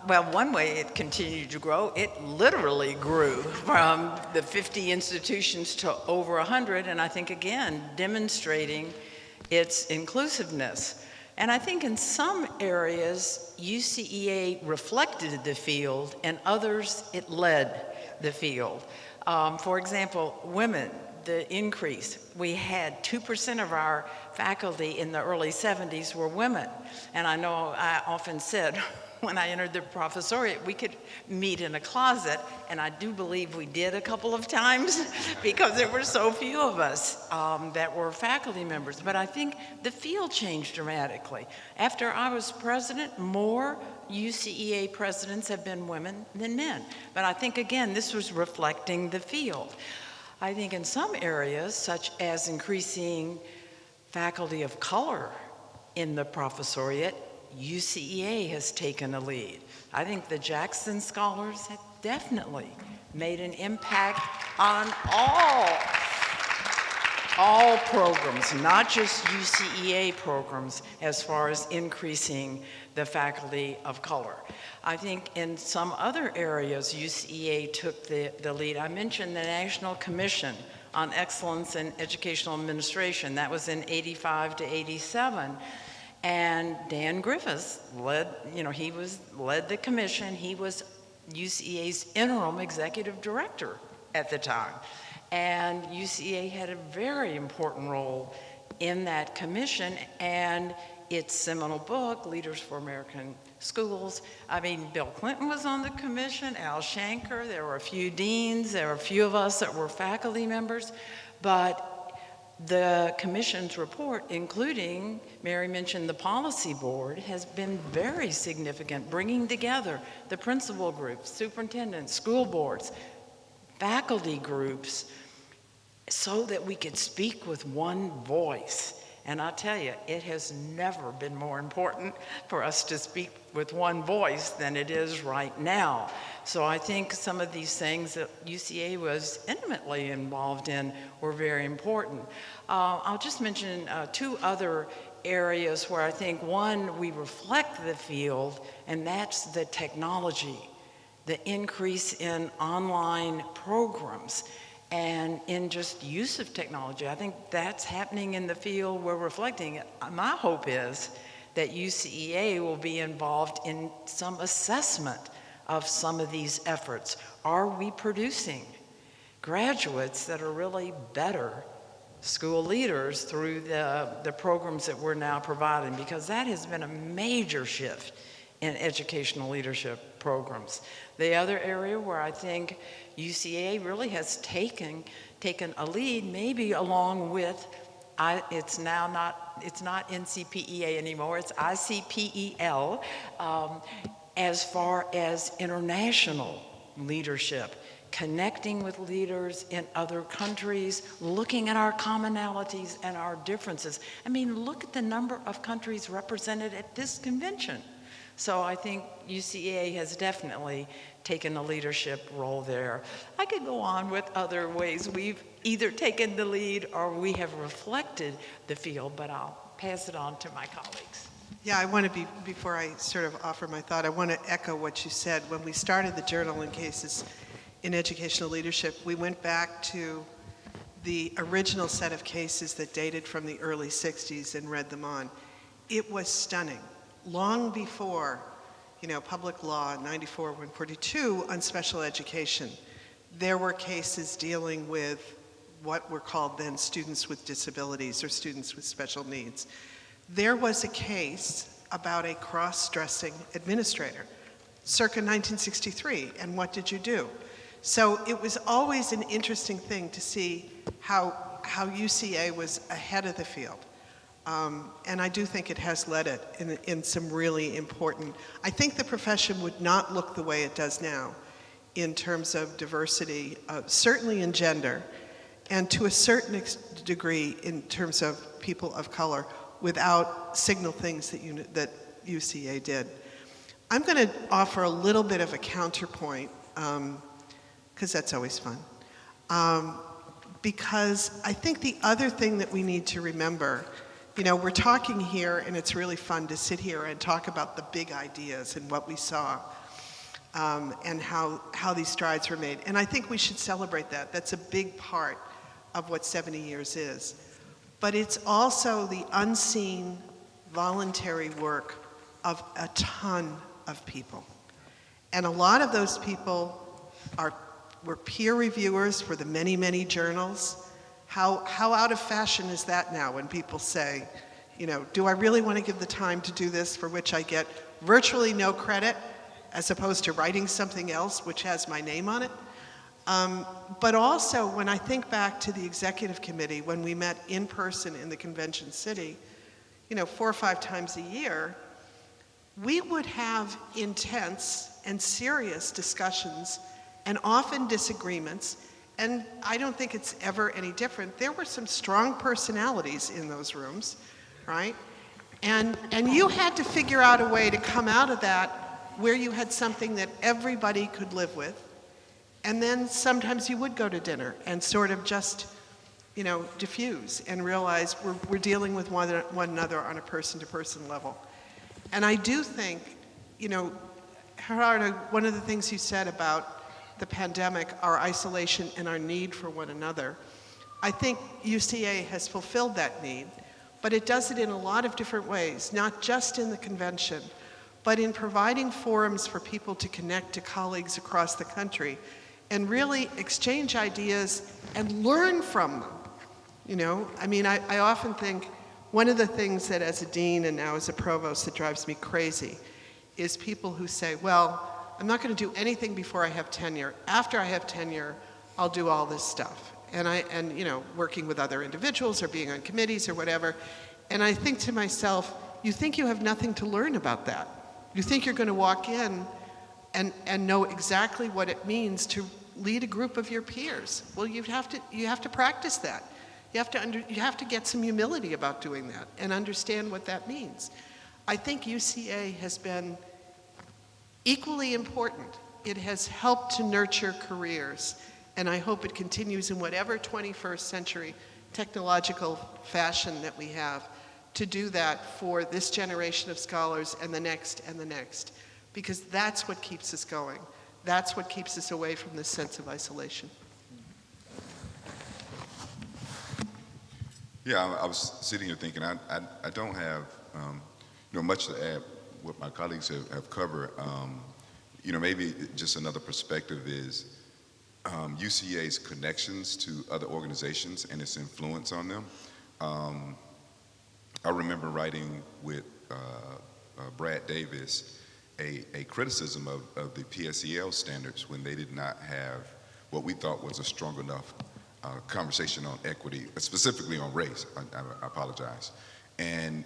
Well, one way it continued to grow, it literally grew from the 50 institutions to over 100, and I think, again, demonstrating its inclusiveness. And I think in some areas, UCEA reflected the field, and others, it led the field. For example, women, the increase. We had 2% of our faculty in the early 70s were women. And I know I often said, when I entered the professoriate, we could meet in a closet, and I do believe we did a couple of times because there were so few of us that were faculty members. But I think the field changed dramatically. After I was president, more UCEA presidents have been women than men. But I think, again, this was reflecting the field. I think in some areas, such as increasing faculty of color in the professoriate, UCEA has taken a lead. I think the Jackson Scholars have definitely made an impact on all programs, not just UCEA programs, as far as increasing the faculty of color. I think in some other areas, UCEA took the lead. I mentioned the National Commission on Excellence in Educational Administration. That was in 85 to 87. And Dan Griffiths led the commission. He was UCEA's interim executive director at the time. And UCEA had a very important role in that commission, and its seminal book, Leaders for American Schools. Bill Clinton was on the commission, Al Shanker, there were a few deans, there were a few of us that were faculty members, but the commission's report, including, Mary mentioned the policy board, has been very significant, bringing together the principal groups, superintendents, school boards, faculty groups, so that we could speak with one voice. And I tell you, it has never been more important for us to speak with one voice than it is right now. So I think some of these things that UCA was intimately involved in were very important. I'll just mention two other areas where I think, one, we reflect the field, and that's the technology the increase in online programs, and in just use of technology. I think that's happening in the field we're reflecting. My hope is that UCEA will be involved in some assessment of some of these efforts. Are we producing graduates that are really better school leaders through the programs that we're now providing? Because that has been a major shift in educational leadership programs. The other area where I think UCA really has taken a lead, maybe along with, it's not NCPEA anymore, it's ICPEL, as far as international leadership, connecting with leaders in other countries, looking at our commonalities and our differences. I mean, look at the number of countries represented at this convention. So I think UCEA has definitely taken a leadership role there. I could go on with other ways we've either taken the lead or we have reflected the field, but I'll pass it on to my colleagues. Yeah, I want to before I sort of offer my thought, I want to echo what you said. When we started the Journal in Cases in Educational Leadership, we went back to the original set of cases that dated from the early 60s and read them on. It was stunning. Long before, Public Law 94-142 on special education, there were cases dealing with what were called then students with disabilities or students with special needs. There was a case about a cross-dressing administrator, circa 1963, and what did you do? So it was always an interesting thing to see how UCA was ahead of the field. And I do think it has led it in some really important, I think the profession would not look the way it does now in terms of diversity, certainly in gender, and to a certain degree in terms of people of color, without signal things that UCA did. I'm going to offer a little bit of a counterpoint, because that's always fun. Because I think the other thing that we need to remember, we're talking here, and it's really fun to sit here and talk about the big ideas and what we saw, and how these strides were made. And I think we should celebrate that. That's a big part of what 70 years is. But it's also the unseen, voluntary work of a ton of people. And a lot of those people were peer reviewers for the many, many journals. How out of fashion is that now when people say, do I really want to give the time to do this for which I get virtually no credit, as opposed to writing something else which has my name on it? But also, when I think back to the executive committee, when we met in person in the convention city, 4 or 5 times a year, we would have intense and serious discussions and often disagreements. And I don't think it's ever any different. There were some strong personalities in those rooms, right? And you had to figure out a way to come out of that where you had something that everybody could live with. And then sometimes you would go to dinner and sort of just, diffuse and realize we're dealing with one another on a person-to-person level. And I do think, Gerardo, one of the things you said about the pandemic, our isolation and our need for one another, I think UCA has fulfilled that need, but it does it in a lot of different ways, not just in the convention, but in providing forums for people to connect to colleagues across the country and really exchange ideas and learn from them. I often think one of the things that as a dean and now as a provost that drives me crazy is people who say, well, I'm not going to do anything before I have tenure. After I have tenure, I'll do all this stuff. And working with other individuals or being on committees or whatever. And I think to myself, you think you have nothing to learn about that. You think you're going to walk in and know exactly what it means to lead a group of your peers. Well, you have to practice that. You have to get some humility about doing that and understand what that means. I think UCA has been equally important. It has helped to nurture careers, and I hope it continues in whatever 21st century technological fashion that we have to do that for this generation of scholars and the next, because that's what keeps us going. That's what keeps us away from this sense of isolation. Yeah, I was sitting here thinking, I don't have, much to add what my colleagues have covered. Maybe just another perspective is UCA's connections to other organizations and its influence on them. I remember writing with Brad Davis a criticism of the PSEL standards when they did not have what we thought was a strong enough conversation on equity, specifically on race. I apologize. And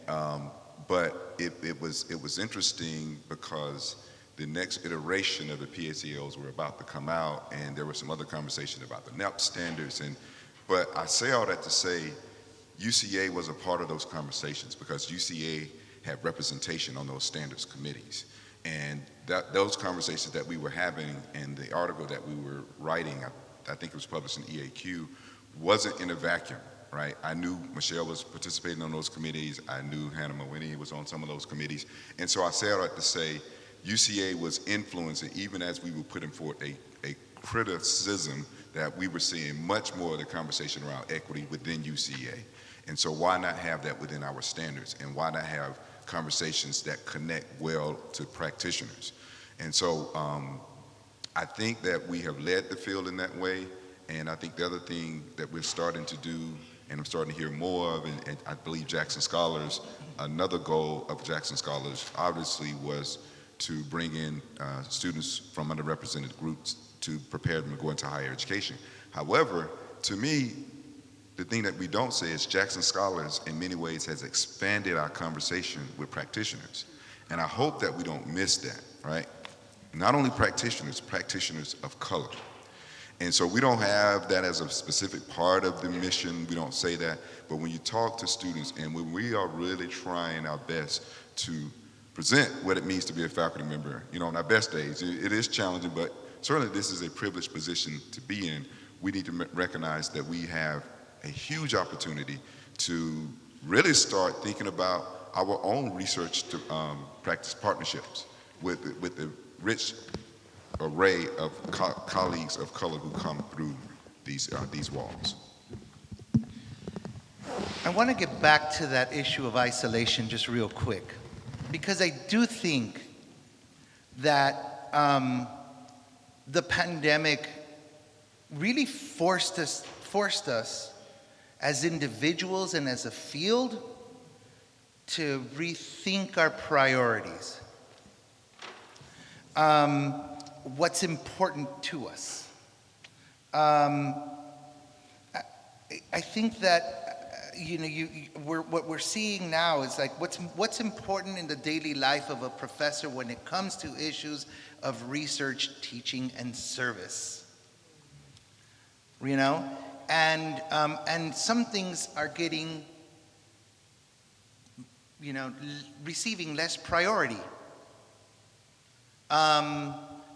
but it was interesting because the next iteration of the PSELs were about to come out, and there was some other conversation about the NEP standards. But I say all that to say, UCA was a part of those conversations because UCA had representation on those standards committees. And those conversations that we were having and the article that we were writing, I think it was published in EAQ, wasn't in a vacuum, right? I knew Michelle was participating on those committees. I knew Hannah Mawini was on some of those committees. And so I say all that to say, UCA was influencing, even as we were putting forth a criticism, that we were seeing much more of the conversation around equity within UCA. And so why not have that within our standards? And why not have conversations that connect well to practitioners? And so I think that we have led the field in that way. And I think the other thing that we're starting to do, and I'm starting to hear more of, and I believe Jackson Scholars, another goal of Jackson Scholars obviously was to bring in students from underrepresented groups to prepare them to go into higher education. However, to me, the thing that we don't say is Jackson Scholars in many ways has expanded our conversation with practitioners. And I hope that we don't miss that, right? Not only practitioners of color. And so we don't have that as a specific part of the mission, we don't say that, but when you talk to students and when we are really trying our best to present what it means to be a faculty member, on our best days, it is challenging, but certainly this is a privileged position to be in. We need to recognize that we have a huge opportunity to really start thinking about our own research to practice partnerships with the rich array of colleagues of color who come through these walls. I want to get back to that issue of isolation just real quick, because I do think that the pandemic really forced us as individuals and as a field to rethink our priorities. What's important to us. I think that what we're seeing now is like what's important in the daily life of a professor when it comes to issues of research, teaching, and service. And some things are getting, receiving less priority.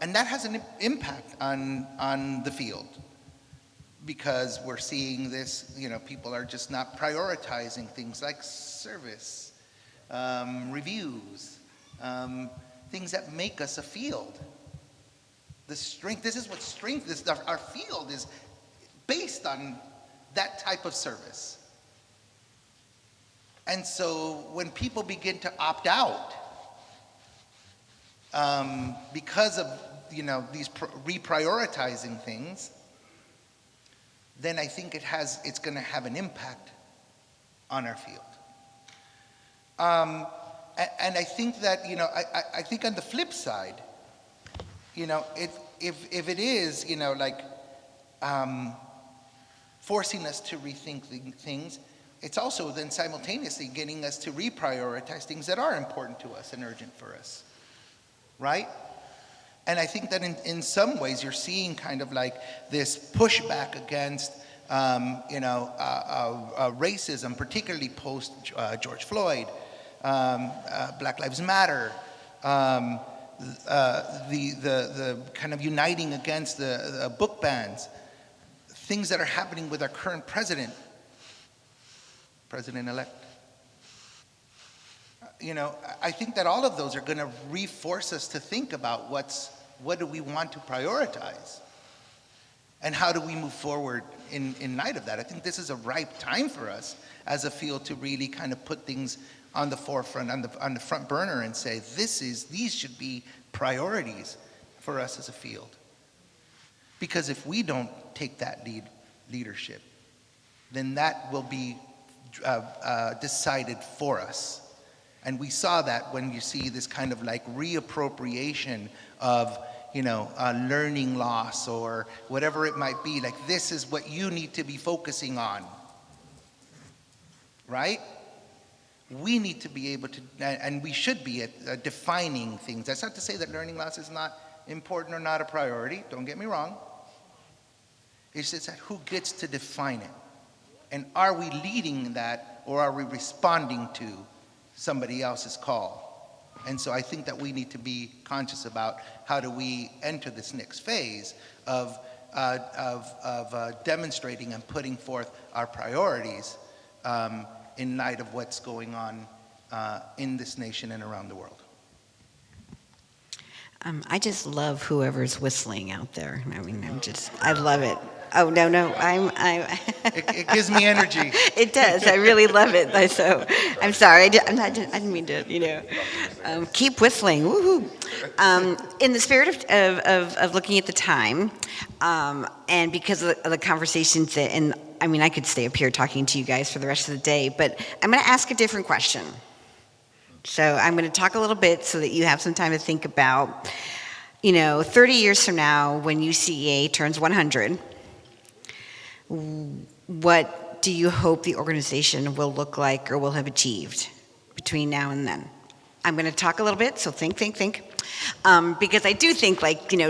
And that has an impact on the field, because we're seeing this, people are just not prioritizing things like service, reviews, things that make us a field. The strength, this is what strength is, our field is based on that type of service. And so when people begin to opt out, because of these reprioritizing things, then I think it's going to have an impact on our field. And I think that I think on the flip side, if it is forcing us to rethink things, it's also then simultaneously getting us to reprioritize things that are important to us and urgent for us. Right? And I think that in some ways you're seeing kind of like this pushback against, racism, particularly post George Floyd, Black Lives Matter, the kind of uniting against the book bans, things that are happening with our current president-elect. I think that all of those are going to reforce us to think about what's What do we want to prioritize? And how do we move forward in light of that? I think this is a ripe time for us as a field to really kind of put things on the forefront, on the front burner, and say, these should be priorities for us as a field. Because if we don't take that leadership, then that will be decided for us. And we saw that when you see this kind of like reappropriation of learning loss or whatever it might be, like this is what you need to be focusing on, right? We need to be able to, and we should be at defining things. That's not to say that learning loss is not important or not a priority, don't get me wrong. It's just that who gets to define it? And are we leading that, or are we responding to somebody else's call? And so I think that we need to be conscious about how do we enter this next phase of demonstrating and putting forth our priorities in light of what's going on in this nation and around the world. I just love whoever's whistling out there. I mean, I love it. Oh, no, It gives me energy. It does. I really love it. So I'm sorry. I didn't mean to, keep whistling. Woohoo. In the spirit of looking at the time, and because of the conversations and I mean, I could stay up here talking to you guys for the rest of the day, but I'm going to ask a different question. So I'm going to talk a little bit so that you have some time to think about, 30 years from now, when UCEA turns 100, what do you hope the organization will look like or will have achieved between now and then? I'm going to talk a little bit, so think. Because I do think,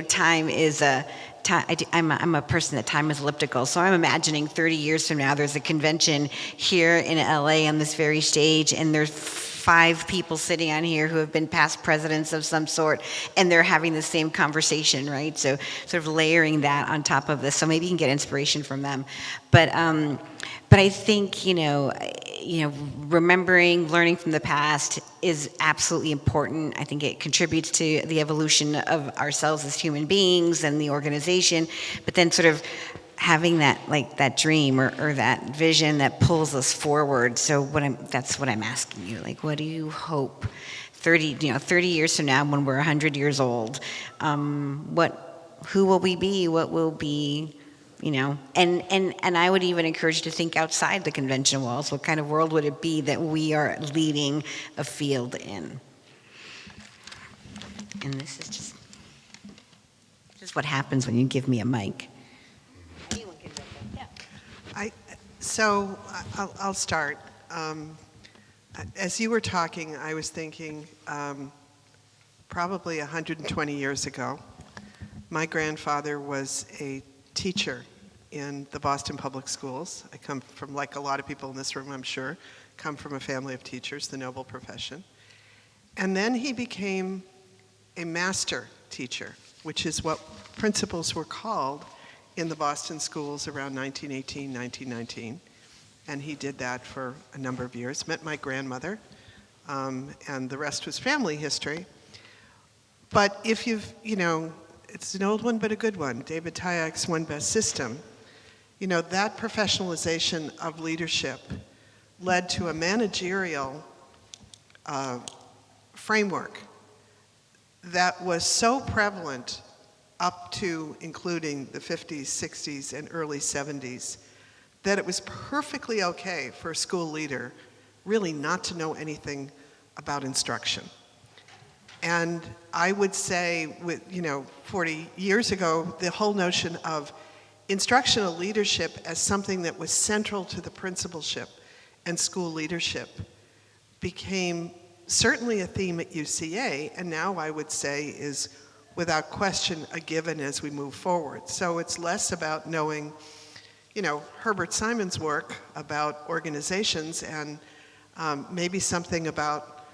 time is I'm a person that time is elliptical, so I'm imagining 30 years from now there's a convention here in LA on this very stage, and there's 5 people sitting on here who have been past presidents of some sort, and they're having the same conversation, right? So sort of layering that on top of this, so maybe you can get inspiration from them. But I think, remembering, learning from the past is absolutely important. I think it contributes to the evolution of ourselves as human beings and the organization, but then sort of having that dream or that vision that pulls us forward. So that's what I'm asking you. What do you hope 30 years from now when we're 100 years old? Who will we be? What will be? And I would even encourage you to think outside the convention walls. What kind of world would it be that we are leading a field in? And this is just what happens when you give me a mic. I'll start. As you were talking, I was thinking probably 120 years ago, my grandfather was a teacher in the Boston Public Schools. I come from, like a lot of people in this room, I'm sure, come from a family of teachers, the noble profession. And then he became a master teacher, which is what principals were called in the Boston schools around 1918, 1919. And he did that for a number of years, met my grandmother, and the rest was family history. But if it's an old one, but a good one, David Tyak's One Best System, that professionalization of leadership led to a managerial framework that was so prevalent up to including the 50s, 60s, and early 70s, that it was perfectly okay for a school leader really not to know anything about instruction. And I would say, 40 years ago, the whole notion of instructional leadership as something that was central to the principalship and school leadership became certainly a theme at UCA, and now I would say is without question a given as we move forward. So it's less about knowing, Herbert Simon's work about organizations and maybe something about,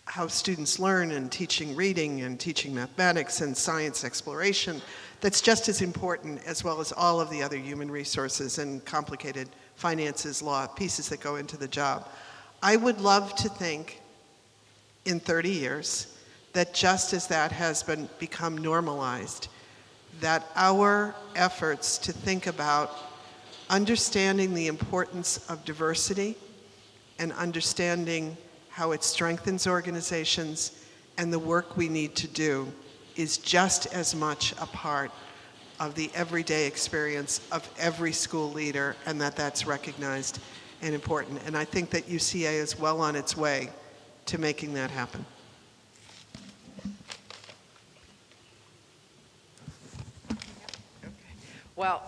how students learn and teaching reading and teaching mathematics and science exploration. That's just as important, as well as all of the other human resources and complicated finances, law, pieces that go into the job. I would love to think in 30 years that just as that has become normalized, that our efforts to think about understanding the importance of diversity and understanding how it strengthens organizations and the work we need to do is just as much a part of the everyday experience of every school leader, and that's recognized and important. And I think that UCA is well on its way to making that happen. Well,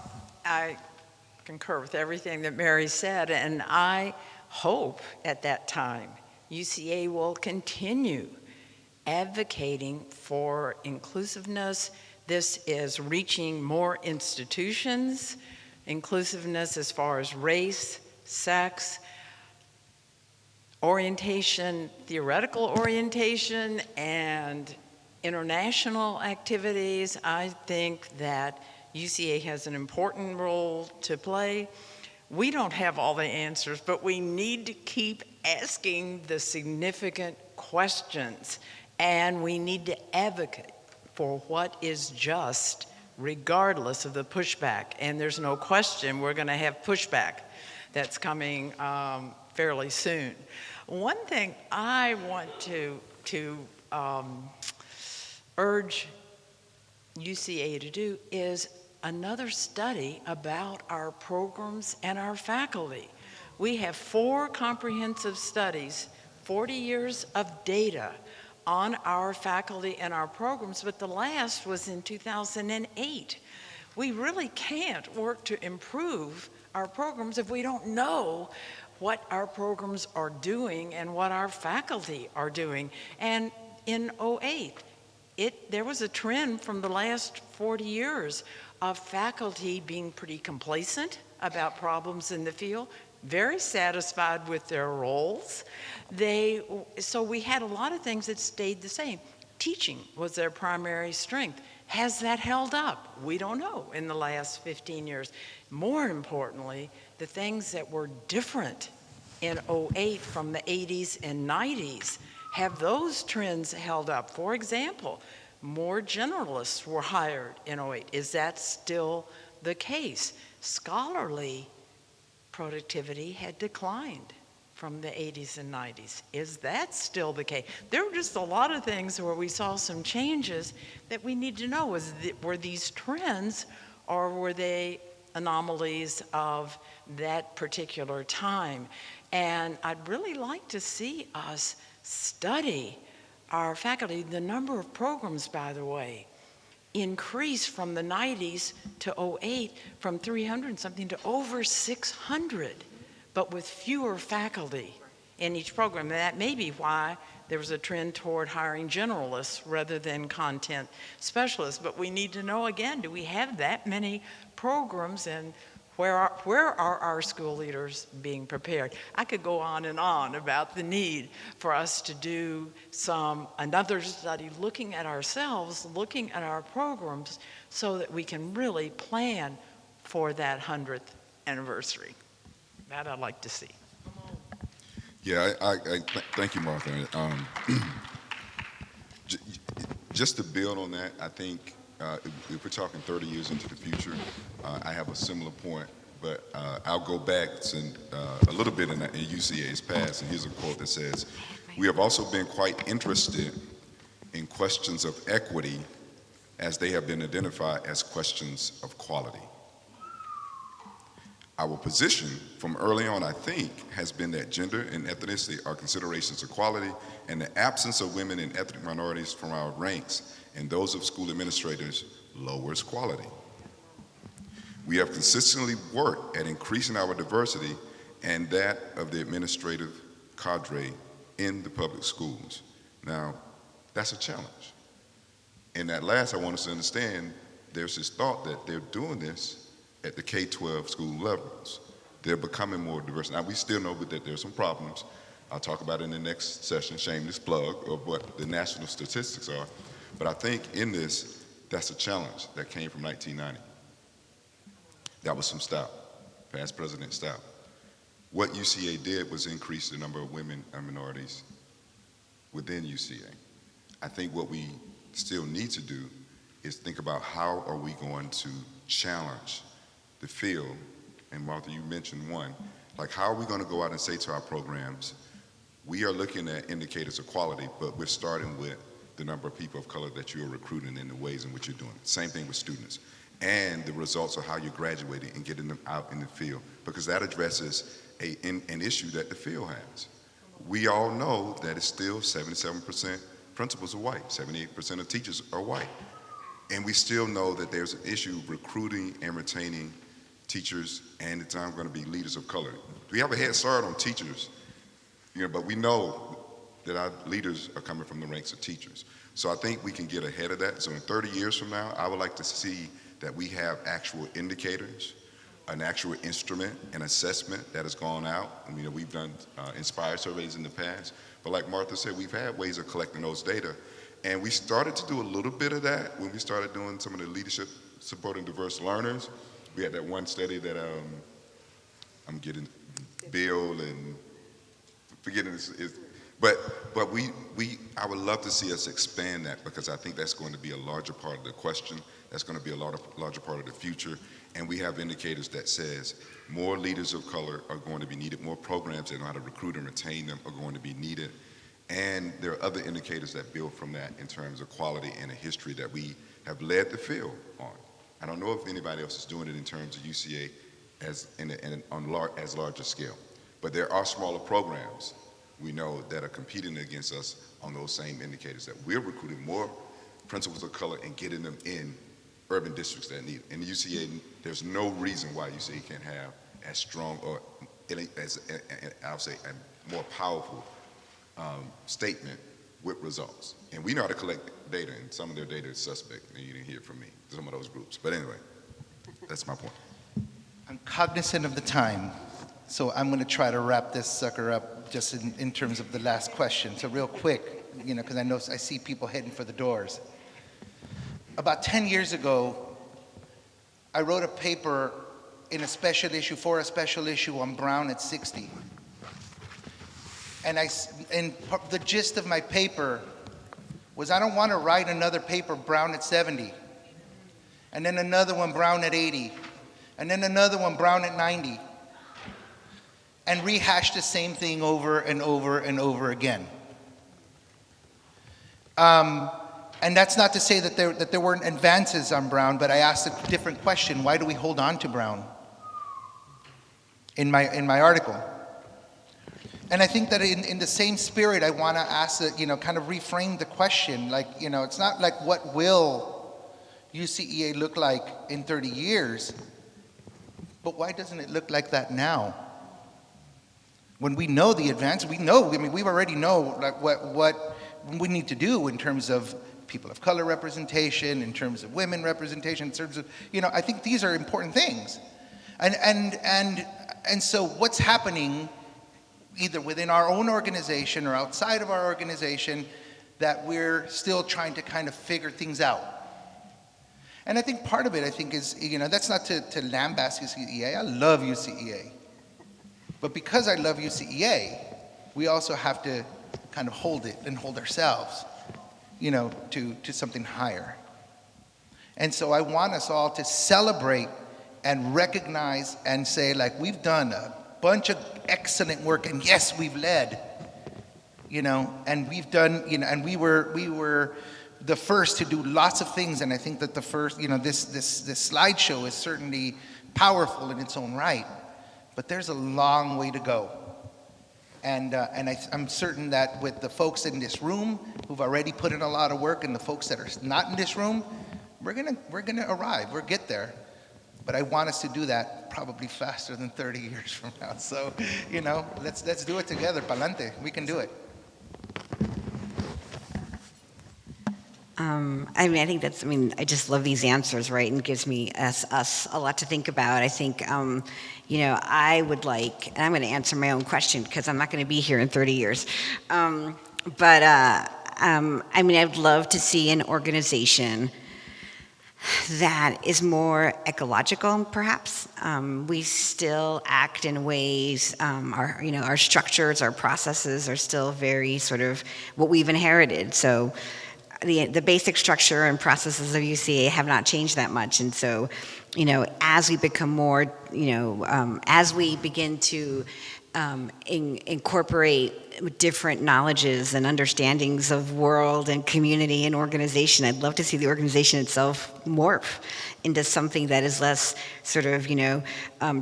I concur with everything that Mary said, and I hope at that time UCA will continue advocating for inclusiveness. This is reaching more institutions, inclusiveness as far as race, sex, orientation, theoretical orientation, and international activities. I think that UCA has an important role to play. We don't have all the answers, but we need to keep asking the significant questions, and we need to advocate for what is just, regardless of the pushback. And there's no question we're going to have pushback that's coming fairly soon. One thing I want to urge UCA to do is another study about our programs and our faculty. We have 4 comprehensive studies, 40 years of data on our faculty and our programs, but the last was in 2008. We really can't work to improve our programs if we don't know what our programs are doing and what our faculty are doing. And in 2008, there was a trend from the last 40 years of faculty being pretty complacent about problems in the field, very satisfied with their roles. So we had a lot of things that stayed the same. Teaching was their primary strength. Has that held up? We don't know in the last 15 years. More importantly, the things that were different in 2008 from the 80s and 90s, have those trends held up? For example, more generalists were hired in 2008. Is that still the case? Scholarly productivity had declined from the 80s and 90s. Is that still the case? There were just a lot of things where we saw some changes that we need to know. Were these trends, or were they anomalies of that particular time? And I'd really like to see us study our faculty. The number of programs, by the way, increased from the 90s to 2008 from 300 something to over 600, but with fewer faculty in each program. And that may be why there was a trend toward hiring generalists rather than content specialists. But we need to know, again, do we have that many programs, and where are our school leaders being prepared? I could go on and on about the need for us to do another study looking at ourselves, looking at our programs, so that we can really plan for that 100th anniversary. That I'd like to see. Yeah, thank you, Martha. Just to build on that, I think if we're talking 30 years into the future, I have a similar point, but I'll go back a little bit in UCA's past, and here's a quote that says, "We have also been quite interested in questions of equity as they have been identified as questions of quality. Our position from early on, I think, has been that gender and ethnicity are considerations of quality, and the absence of women and ethnic minorities from our ranks and those of school administrators lowers quality. We have consistently worked at increasing our diversity and that of the administrative cadre in the public schools." Now, that's a challenge. And at last, I want us to understand there's this thought that they're doing this at the K-12 school levels. They're becoming more diverse. Now, we still know that there's some problems. I'll talk about it in the next session, shameless plug of what the national statistics are. But I think in this, that's a challenge that came from 1990. That was some stout, past President Stout. What UCA did was increase the number of women and minorities within UCA. I think what we still need to do is think about how are we going to challenge the field. And Martha, you mentioned one. Like, how are we going to go out and say to our programs, we are looking at indicators of quality, but we're starting with the number of people of color that you're recruiting and the ways in which you're doing it. Same thing with students. And the results of how you're graduating and getting them out in the field, because that addresses an issue that the field has. We all know that it's still 77% principals are white, 78% of teachers are white. And we still know that there's an issue of recruiting and retaining teachers, and it's going to be leaders of color. We have a head start on teachers, but we know that our leaders are coming from the ranks of teachers. So I think we can get ahead of that. So in 30 years from now, I would like to see that we have actual indicators, an actual instrument, an assessment that has gone out. I mean, we've done inspired surveys in the past, but like Martha said, we've had ways of collecting those data. And we started to do a little bit of that when we started doing some of the leadership supporting diverse learners. We had that one study that I'm getting Bill and forgetting but I would love to see us expand that, because I think that's going to be a larger part of the question. That's going to be a larger part of the future. And we have indicators that says more leaders of color are going to be needed, more programs that know how to recruit and retain them are going to be needed. And there are other indicators that build from that in terms of quality and a history that we have led the field on. I don't know if anybody else is doing it in terms of UCA as large a scale, but there are smaller programs we know that are competing against us on those same indicators, that we're recruiting more principals of color and getting them in urban districts that need it. In the UCA, there's no reason why UCA can't have as strong or as I'll say a more powerful statement with results. And we know how to collect data, and some of their data is suspect, and you didn't hear it from me, some of those groups. But anyway, that's my point. I'm cognizant of the time, so I'm going to try to wrap this sucker up just in terms of the last question. So real quick, because I see people heading for the doors. About 10 years ago, I wrote a paper in a special issue on Brown at 60. And the gist of my paper was I don't want to write another paper Brown at 70, and then another one Brown at 80, and then another one Brown at 90, and rehash the same thing over and over and over again. And that's not to say that there weren't advances on Brown, but I asked a different question: why do we hold on to Brown? In my article. And I think that in the same spirit, I want to ask that, kind of reframe the question. Like, it's not like what will UCEA look like in 30 years, but why doesn't it look like that now? When we know the advance, we already know like what we need to do in terms of people of color representation, in terms of women representation, in terms of, I think these are important things. And so what's happening either within our own organization or outside of our organization that we're still trying to kind of figure things out. And I think part of it, is, that's not to lambast UCEA. I love UCEA. But because I love UCEA, we also have to kind of hold it and hold ourselves, to something higher. And so I want us all to celebrate and recognize and say, like, we've done a bunch of excellent work, and yes, we've led, and we've done, and we were the first to do lots of things, and I think that the first, this slideshow is certainly powerful in its own right, but there's a long way to go. And I'm certain that with the folks in this room who've already put in a lot of work, and the folks that are not in this room, we're gonna arrive, we'll get there. But I want us to do that probably faster than 30 years from now. So, let's do it together. Pa'lante, we can do it. I just love these answers, right? And gives me us a lot to think about. I think, I would like, and I'm going to answer my own question because I'm not going to be here in 30 years. I'd love to see an organization that is more ecological, perhaps. We still act in ways, our structures, our processes are still very sort of what we've inherited. So the basic structure and processes of UCA have not changed that much. And so, as we become more, as we begin to incorporate different knowledges and understandings of world and community and organization, I'd love to see the organization itself morph into something that is less sort of,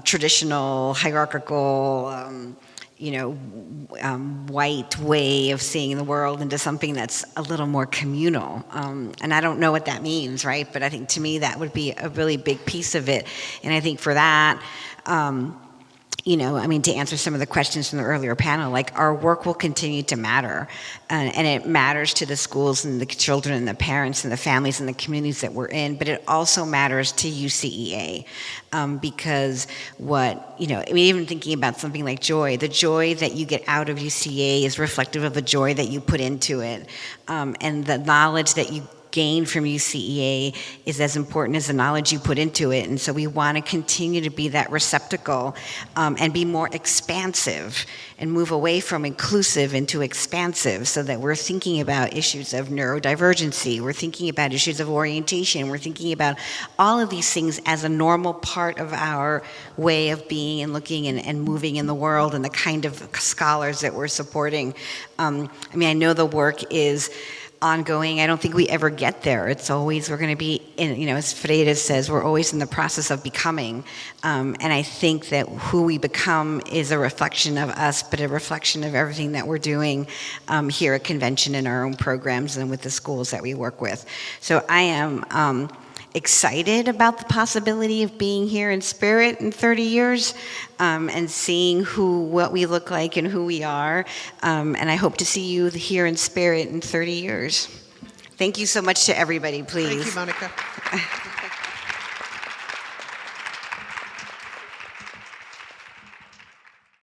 traditional, hierarchical, white way of seeing the world into something that's a little more communal. And I don't know what that means, right? But I think to me that would be a really big piece of it. And I think for that, to answer some of the questions from the earlier panel, like our work will continue to matter. And it matters to the schools and the children and the parents and the families and the communities that we're in, but it also matters to UCEA. Because even thinking about something like joy, the joy that you get out of UCA is reflective of the joy that you put into it. And the knowledge that you gain from UCEA is as important as the knowledge you put into it. And so we want to continue to be that receptacle and be more expansive and move away from inclusive into expansive, so that we're thinking about issues of neurodivergency, we're thinking about issues of orientation, we're thinking about all of these things as a normal part of our way of being and looking and moving in the world, and the kind of scholars that we're supporting. I know the work is ongoing. I don't think we ever get there. It's always, we're going to be in, as Freda says, we're always in the process of becoming. And I think that who we become is a reflection of us, but a reflection of everything that we're doing here at Convention, in our own programs and with the schools that we work with. So I am excited about the possibility of being here in spirit in 30 years and seeing what we look like and who we are. And I hope to see you here in spirit in 30 years. Thank you so much to everybody, please. Thank you, Monica.